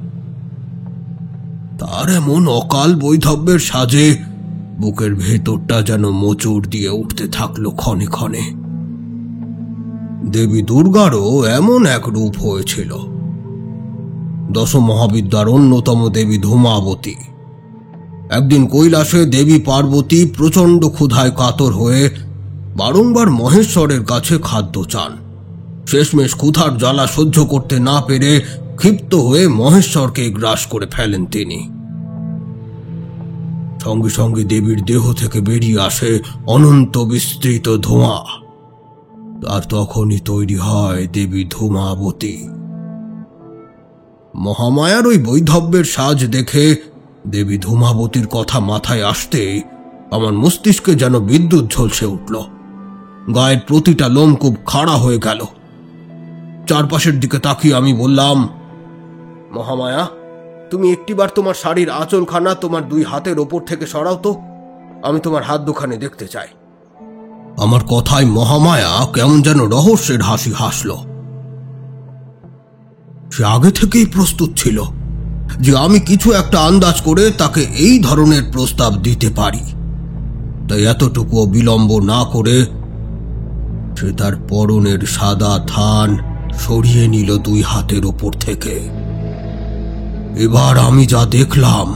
Speaker 7: তার এমন অকাল বৈধব্যের সাজে বুকের ভেতরটা যেন মোচড় দিয়ে উঠতে থাকলো ক্ষণে ক্ষণে। দেবী দুর্গারও এমন এক রূপ হয়েছিল। দশ মহাবিদ্যার অন্যতম দেবী ধূমাবতী। একদিন কৈলাসে দেবী পার্বতী প্রচণ্ড ক্ষুধায় কাতর হয়ে বারংবার মহেশ্বরের কাছে খাদ্য চান। শেষমেশ ক্ষুধার জ্বালা সহ্য করতে না পেরে ক্ষিপ্ত হয়ে মহেশ্বরকে গ্রাস করে ফেলেন তিনি। সঙ্গে সঙ্গে দেবীর দেহ থেকে বেরিয়ে আসে অনন্ত বিস্তৃত ধোঁয়া। আর তখনই তৈরি হয় দেবী ধূমাবতী। মহামায়ার ওই বৈধব্যের সাজ দেখে দেবী ধূমাবতীর কথা মাথায় আসতে আমার মস্তিষ্কে যেন বিদ্যুৎ ঝলসে উঠল। গায়ের প্রতিটা লোমকূপ খাড়া হয়ে গেল। চারপাশের দিকে তাকিয়ে আমি বললাম, মহামায়া, তুমি একটিবার তোমার শাড়ির আঁচলখানা তোমার দুই হাতের ওপর থেকে সরাও তো, আমি তোমার হাত দুখানে দেখতে চাই। আমার কথায় মহামায়া কেমন যেন রহস্যের হাসি হাসল। সে আগে থেকেই প্রস্তুত ছিল যে আমি কিছু একটা আন্দাজ করে তাকে এই ধরনের প্রস্তাব দিতে পারি। তাই এতটুকু বিলম্ব না করে সে তার পরনের সাদা থান সরিয়ে নিল দুই হাতের ওপর থেকে। এবার আমি যা দেখলাম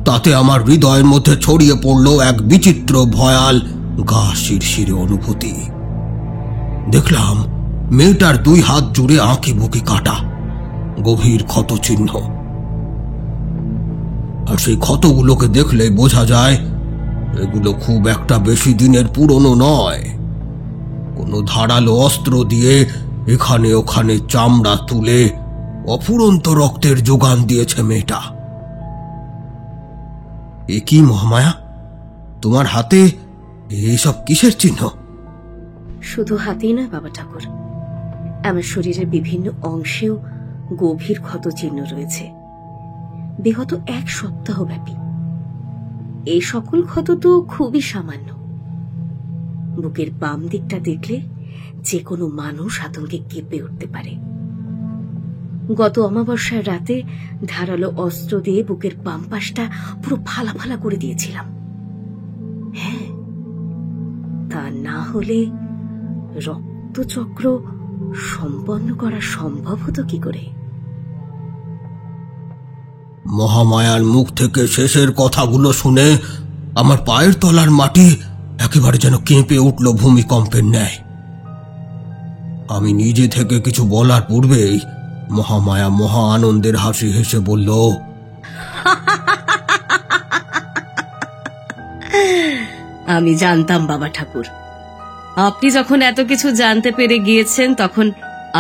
Speaker 7: তাতে আমার হৃদয়ের মধ্যে ছড়িয়ে পড়ল এক বিচিত্র ভয়াল গা শিরশিরে অনুভূতি। দেখলাম মেয়েটার দুই হাত জুড়ে আঁকি বুকি কাটা, গভীর ক্ষত চিহ্ন। আর সেই ক্ষতগুলোকে দেখলে বোঝা যায় এগুলো খুব একটা বেশি দিনের পুরনো নয়। কোনো ধারালো অস্ত্র দিয়ে এখানে ওখানে চামড়া তুলে অফুরন্ত রক্তের যোগান দিয়েছে মেয়েটা। এ কি মহামায়া, তোমার হাতে এইসব কিসের চিহ্ন?
Speaker 2: শুধু হাতেই নয় বাবা ঠাকুর, আমার শরীরের বিভিন্ন অংশেও গভীর ক্ষত চিহ্ন রয়েছে, বিগত এক সপ্তাহ ব্যাপী। এই সকল ক্ষত তো খুবই সামান্য। বুকের বাম দিকটা দেখলে যে কোনো মানুষ আতঙ্কে কেঁপে উঠতে পারে। গত অমাবস্যার রাতে ধারালো অস্ত্র দিয়ে বুকের বাম পাশটা পুরো ফালা ফালা করে দিয়েছিলাম। হ্যাঁ, তা না হলে রক্তচক্র সম্পন্ন করা সম্ভব হতো কি করে?
Speaker 7: মহামায়ার মুখ থেকে শেষের কথাগুলো শুনে আমার পায়ের তলার মাটি একেবারে যেন কেঁপে উঠল ভূমিকম্পের ন্যায়। আমি নিজে থেকে কিছু বলার পূর্বেই মহামায়া মহা আনন্দের হাসি হেসে বলল,
Speaker 2: আমি জানতাম বাবা ঠাকুর, আপনি যখন এত কিছু জানতে পেরে গিয়েছেন তখন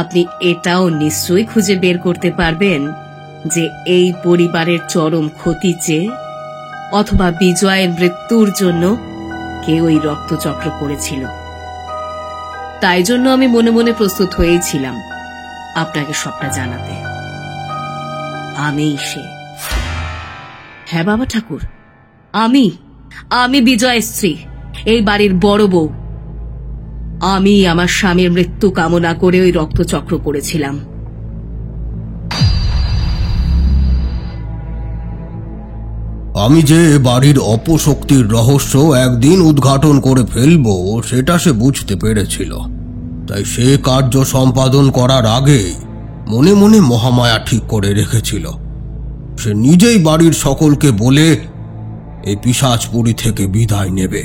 Speaker 2: আপনি এটাও নিশ্চয়ই খুঁজে বের করতে পারবেন যে এই পরিবারের চরম ক্ষতি চেয়ে অথবা বিজয়ের মৃত্যুর জন্য কেউ ওই রক্তচক্র করেছিল। তাই জন্য আমি মনে মনে প্রস্তুত হয়েছিলাম আপনাকে সবটা জানাতে। আমিই সে। হ্যাঁ বাবা ঠাকুর, আমি বিজয়ের স্ত্রী, এই বাড়ির বড় বউ। আমি আমার স্বামীর মৃত্যু কামনা করে ওই রক্তচক্র করেছিলাম।
Speaker 7: আমি যে বাড়ির অপশক্তির রহস্য একদিন উদ্ঘাটন করে ফেলব সেটা সে বুঝতে পেরেছিল। তাই সে কার্য সম্পাদন করার আগে মনে মনে মহামায়া ঠিক করে রেখেছিল সে নিজেই বাড়ির সকলকে বলে এই পিশাচপুরী থেকে বিদায় নেবে।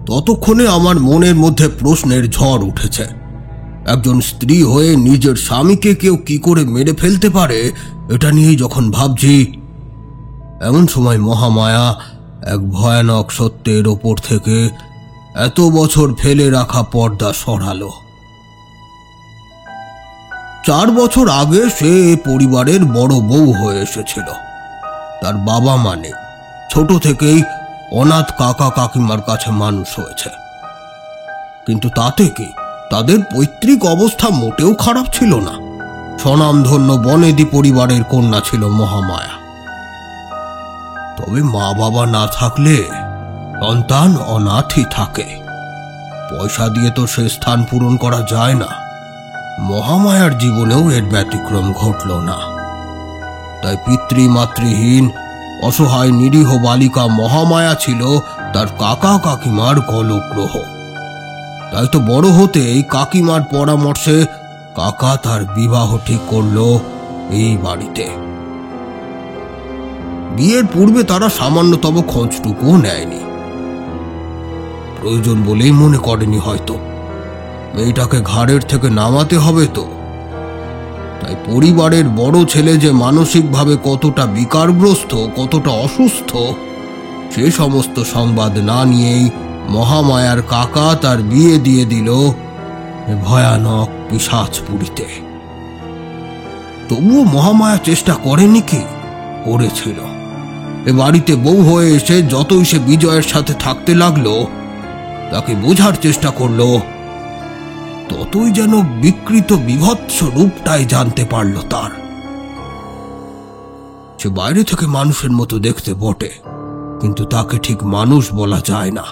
Speaker 7: ততক্ষণে আমার মনের মধ্যে প্রশ্নের ঝড় উঠেছে। একজন স্ত্রী হয়ে নিজের স্বামীকে কেউ কি করে মেরে ফেলতে পারে এটা নিয়েই যখন ভাবছি, এমন সময় মহামায়া এক ভয়ানক সত্যের ওপর থেকে এত বছর ফেলে রাখা পর্দা সরালো। 4 বছর আগে সে পরিবারের বড় বউ হয়ে এসেছিল। তার বাবা মানে ছোট থেকেই অনাথ কাকা কাকিমার কাছে মানুষ হয়েছে। কিন্তু তাতে কি, তাদের পৈতৃক অবস্থা মোটেও খারাপ ছিল না। স্বনামধন্য বনেদি পরিবারের কন্যা ছিল মহামায়া। তবে মা বাবা না থাকলে সন্তান অনাথই থাকে। পয়সা দিয়ে তো সে স্থান পূরণ করা যায় না। মহামায়ার জীবনেও এর ব্যতিক্রম ঘটল না। তাই পিতৃমাতৃহীন অসহায় নিরীহ বালিকা মহামায়া ছিল তার কাকা কাকিমার গলগ্রহ। তাই তো বড় হতেই কাকিমার পরামর্শে কাকা তার বিবাহ ঠিক করল এই বাড়িতে। বিয়ের পূর্বে তারা সামান্যতম খোঁজটুকুও নেয়নি। প্রয়োজন বলেই মনে করেনি হয়তো। মেয়েটাকে ঘাড়ের থেকে নামাতে হবে তো। তাই পরিবারের বড় ছেলে যে মানসিকভাবে কতটা বিকারগ্রস্ত, কতটা অসুস্থ, সে সমস্ত সংবাদ না নিয়েই মহামায়ার কাকা তার বিয়ে দিয়ে দিল ভয়ানক পিশাচপুরীতে। তবুও মহামায়া চেষ্টা করেনি কি? করেছিল। এ বাড়িতে বউ হয়ে এসে যতই সে বিজয়ের সাথে থাকতে লাগলো, তাকে বোঝার চেষ্টা করলো, ততই যেন বিকৃত বিভৎস রূপটাই জানতে পারল তার। সে বাইরে থেকে মানুষের মতো দেখতে বটে, কিন্তু তাকে ঠিক মানুষ বলা যায় না।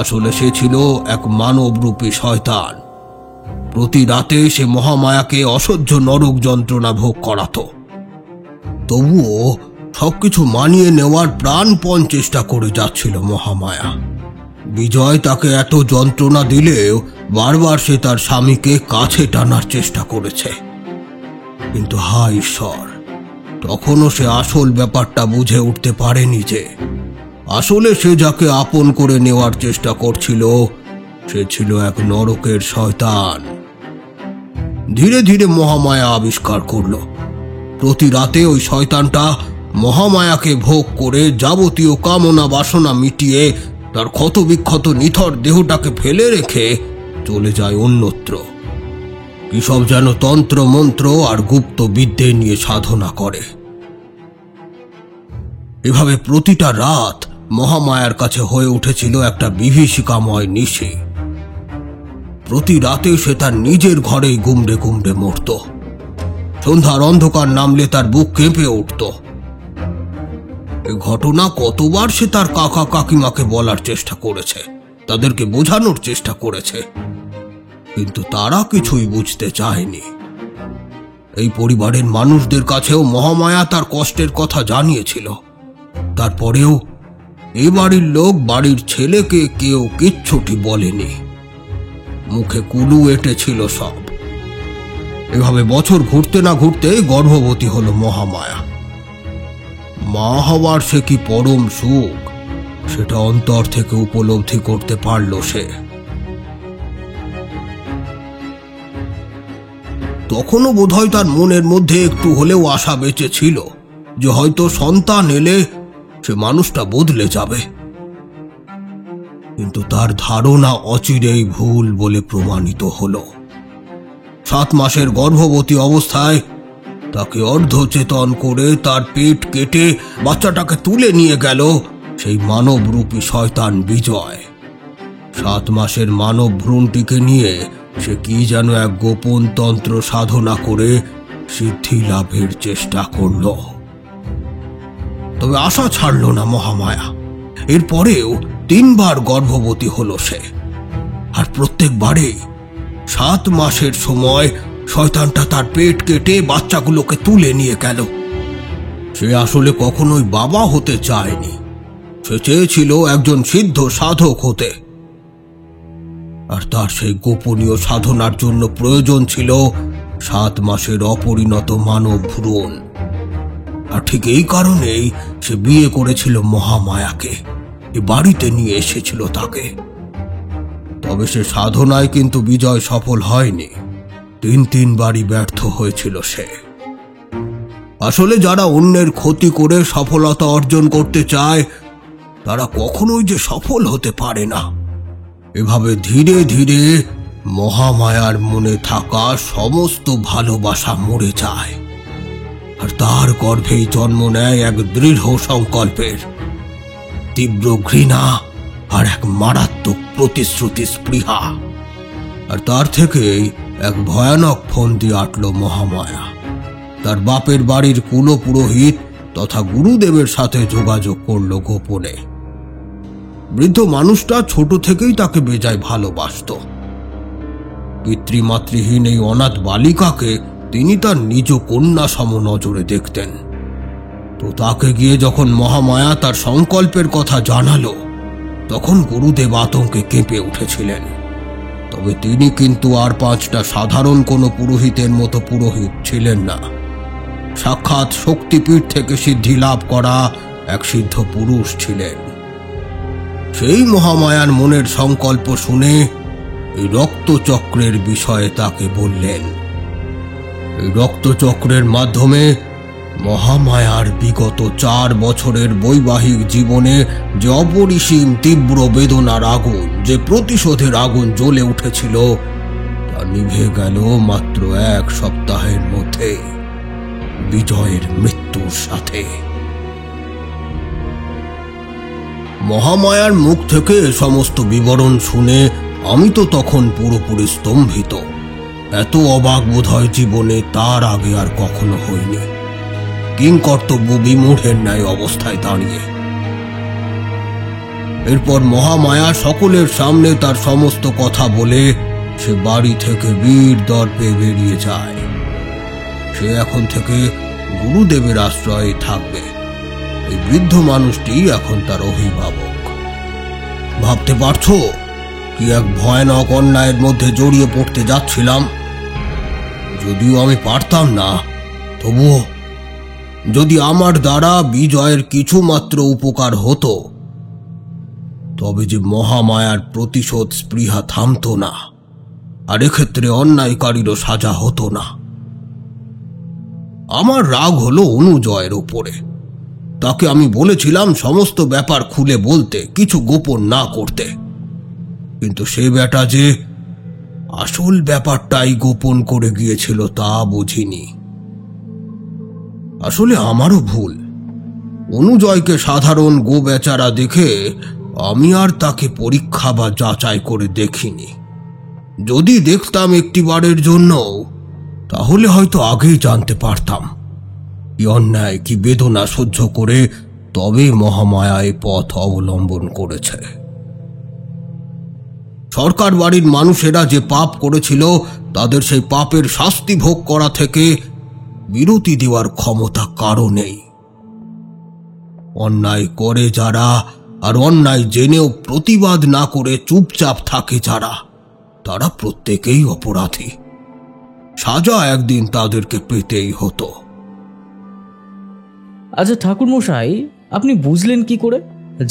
Speaker 7: আসলে সে ছিল এক মানবরূপী শয়তান। প্রতি রাতে সে মহামায়াকে অসহ্য নরক যন্ত্রণা ভোগ করাতো। তবুও সবকিছু মানিয়ে নেওয়ার প্রাণপণ চেষ্টা করে যাচ্ছিল মহামায়া। বিজয় তাকে এত যন্ত্রণা দিলেও বারবার সে তার স্বামীকে কাছে টানার চেষ্টা করেছে। কিন্তু হায় ঈশ্বর, তখনও সে আসল ব্যাপারটা বুঝে উঠতে পারেনি যে আসলে সে যাকে আপন করে নেওয়ার চেষ্টা করছিল সে ছিল এক নরকের শয়তান। ধীরে ধীরে মহামায়া আবিষ্কার করল, প্রতি রাতে ওই শয়তানটা মহামায়াকে ভোগ করে যাবতীয় কামনা বাসনা মিটিয়ে তার ক্ষতবিক্ষত নিথর দেহটাকে ফেলে রেখে চলে যায় অন্যত্র। কি সব যেন তন্ত্র মন্ত্র আর গুপ্ত বিদ্যে নিয়ে সাধনা করে। এভাবে প্রতিটা রাত মহামায়ার কাছে হয়ে উঠেছিল একটা বিভীষিকাময় নিশি। প্রতি রাতে সে তার নিজের ঘরেই গুমড়ে গুমড়ে মরত। সন্ধ্যার অন্ধকার নামলে তার বুক কেঁপে উঠত। এ ঘটনা কতবার সে তার কাকা কাকিমাকে বলার চেষ্টা করেছে, তাদেরকে বোঝানোর চেষ্টা করেছে, কিন্তু তারা কিছুই বুঝতে চায়নি। এই পরিবারের মানুষদের কাছেও মহামায়া তার কষ্টের কথা জানিয়েছিল। তারপরেও এই বাড়ির লোক বাড়ির ছেলেকে কেউ কিচ্ছুটি বলেনি। মুখে কুলু এঁটেছিল সব। এভাবে বছর ঘুরতে না ঘুরতে গর্ভবতী হলো মহামায়া। মা হওয়ার সে কি পরম সুখ, সেটা অন্তর থেকে উপলব্ধি করতে পারল সে। তখনও বোধহয় তার মনের মধ্যে একটু হলেও আশা বেঁচে ছিল যে হয়তো সন্তান এলে সে মানুষটা বদলে যাবে। কিন্তু তার ধারণা অচিরেই ভুল বলে প্রমাণিত হলো। 7 মাসের গর্ভবতী অবস্থায় তাকে অর্ধচেতন করে তার পেট কেটে বাচ্চাটাকে তুলে নিয়ে গেল সেই মানবরূপী শয়তান বিজয়। 7 মাসের মানব ভ্রূণটিকে নিয়ে সে কি যেন এক গোপন তন্ত্র সাধনা করে সিদ্ধি লাভের চেষ্টা করল। তবে আশা ছাড়ল না মহামায়া। এরপরেও 3 বার গর্ভবতী হলো সে, আর প্রত্যেকবারেই 7 মাসের সময় শয়তানটা তার পেট কেটে বাচ্চাগুলোকে তুলে নিয়ে গেল। সে আসলে কখনোই বাবা হতে চায়নি, সে চেয়েছিল একজন সিদ্ধ সাধক হতে। আর তার সেই গোপনীয় সাধনার জন্য প্রয়োজন ছিল 7 মাসের অপরিণত মানব ভ্রূণ। আর ঠিক এই কারণেই সে বিয়ে করেছিল মহামায়াকে, এ বাড়িতে নিয়ে এসেছিল তাকে। তবে সে সাধনায় কিন্তু বিজয় সফল হয়নি। 3 বারই ব্যর্থ হয়েছিল সে। আসলে যারা অন্যের ক্ষতি করে সফলতা অর্জন করতে চায় তারা কখনোই যে সফল হতে পারে না। এভাবে ধীরে ধীরে মহামায়ার মনে থাকা সমস্ত ভালোবাসা মরে যায়, আর তার গর্ভেই জন্ম নেয় এক দৃঢ় সংকল্পের, তীব্র ঘৃণা আর এক মারাত্মক প্রতিশ্রুতি স্পৃহা। আর তার থেকেই এক ভয়ানক ফন্দি আটল মহামায়া। তার বাপের বাড়ির কুলপুরোহিত তথা গুরুদেবের সাথে যোগাযোগ করল গোপনে। বৃদ্ধ মানুষটা ছোট থেকেই তাকে বেজায় ভালোবাসত। পিতৃমাতৃহীন এই অনাথ বালিকাকে তিনি তার নিজ কন্যা সম নজরে দেখতেন। তো তাকে গিয়ে যখন মহামায়া তার সংকল্পের কথা জানালো, তখন গুরুদেব আতঙ্কে কেঁপে উঠেছিলেন। তবে তিনি কিন্তু আর 5টা সাধারণ কোনো পুরোহিতের মতো পুরোহিত ছিলেন না। সাক্ষাৎ শক্তিপীঠ থেকে সিদ্ধি লাভ করা এক সিদ্ধ পুরুষ ছিলেন। সেই মহামায়ার মনের সংকল্প শুনে এই রক্তচক্রের বিষয়ে তাকে বললেন। এই রক্তচক্রের মাধ্যমে মহামায়ার বিগত 4 বছরের বৈবাহিক জীবনে যে অপরিসীম তীব্র বেদনার আগুন, যে প্রতিশোধের আগুন জ্বলে উঠেছিল, তা নিভে গেল মাত্র 1 সপ্তাহের মধ্যে, বিজয়ের মৃত্যুর সাথে। মহামায়ার মুখ থেকে সমস্ত বিবরণ শুনে আমি তো তখন পুরোপুরি স্তম্ভিত। এত অবাক বোধহয় জীবনে তার আগে আর কখনো হয়নি। কিংকর্তব্য বিমূঢ়ের ন্যায় অবস্থায় দাঁড়িয়ে। এরপর মহামায়া সকলের সামনে তার সমস্ত কথা বলে সে বাড়ি থেকে বীর দর্পে বেরিয়ে যায়। সে এখন থেকে গুরুদেবের আশ্রয়ে থাকবে। এই বৃদ্ধ মানুষটি এখন তার অভিভাবক। ভাবতে পারছো কি এক ভয়ানক অন্যায়ের মধ্যে জড়িয়ে পড়তে যাচ্ছিলাম? যদিও আমি পারতাম না, তবুও যদি আমার দ্বারা বিজয়ের কিছু মাত্র উপকার হতো, তবে যে মহামায়ার প্রতিশোধ স্পৃহা থামতো না, আর এক্ষেত্রে অন্যায়কারীরও সাজা হতো না। আমার রাগ হলো অনুজয়ের উপরে। তাকে আমি বলেছিলাম সমস্ত ব্যাপার খুলে বলতে, কিছু গোপন না করতে, কিন্তু সে বেটা যে আসল ব্যাপারটাই গোপন করে গিয়েছিল তা বুঝিনি। আসলে আমারও ভুল। অনুজয়কে সাধারণ গো বেচারা দেখে আমি আর তাকে পরীক্ষা বা যাচাই করে দেখিনি। যদি দেখতাম একটিবারের জন্য, তাহলে হয়তো আগেই জানতে পারতাম কি অন্যায়, কি বেদনা সহ্য করে তবে মহামায়া এই পথ অবলম্বন করেছে। সরকার বাড়ির মানুষেরা যে পাপ করেছিল, তাদের সেই পাপের শাস্তি ভোগ করা থেকে বিরতি দেওয়ার ক্ষমতা কারো নেই। অন্যায় করে যারা, আর অন্যায় জেনেও প্রতিবাদ না করে চুপচাপ থাকে যারা, তারা প্রত্যেকেই অপরাধী। সাজা একদিন তাদেরকে পেতেই হতো।
Speaker 4: আচ্ছা ঠাকুর মশাই, আপনি বুঝলেন কি করে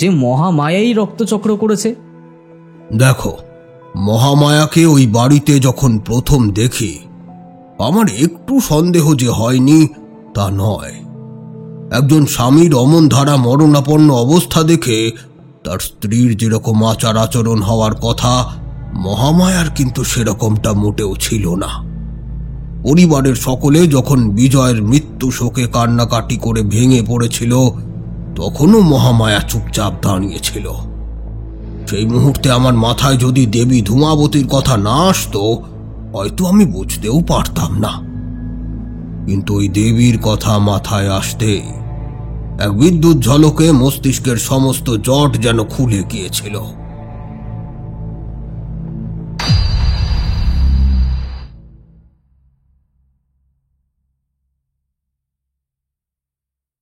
Speaker 4: যে মহামায়াই রক্তচক্র করেছে?
Speaker 7: দেখো, মহামায়াকে ওই বাড়িতে যখন প্রথম দেখি, আমার একটু সন্দেহ যে হয়নি তা নয়। একজন স্বামীর অমন ধারা মরণাপন্ন অবস্থা দেখে তার স্ত্রীর যেরকম আচার আচরণ হওয়ার কথা, মহামায়ার কিন্তু সেরকমটা মোটেও ছিল না। পরিবারের সকলে যখন বিজয়ের মৃত্যু শোকে কান্নাকাটি করে ভেঙে পড়েছিল, তখনও মহামায়া চুপচাপ দাঁড়িয়েছিল। সেই মুহূর্তে আমার মাথায় যদি দেবী ধূমাবতীর কথা না আসতো, হয়তো আমি বুঝতেও পারতাম না। কিন্তু ওই দেবীর কথা মাথায় আসতে এক বিদ্যুৎ ঝলকে মস্তিষ্কের সমস্ত জট যেন খুলে গিয়েছিল।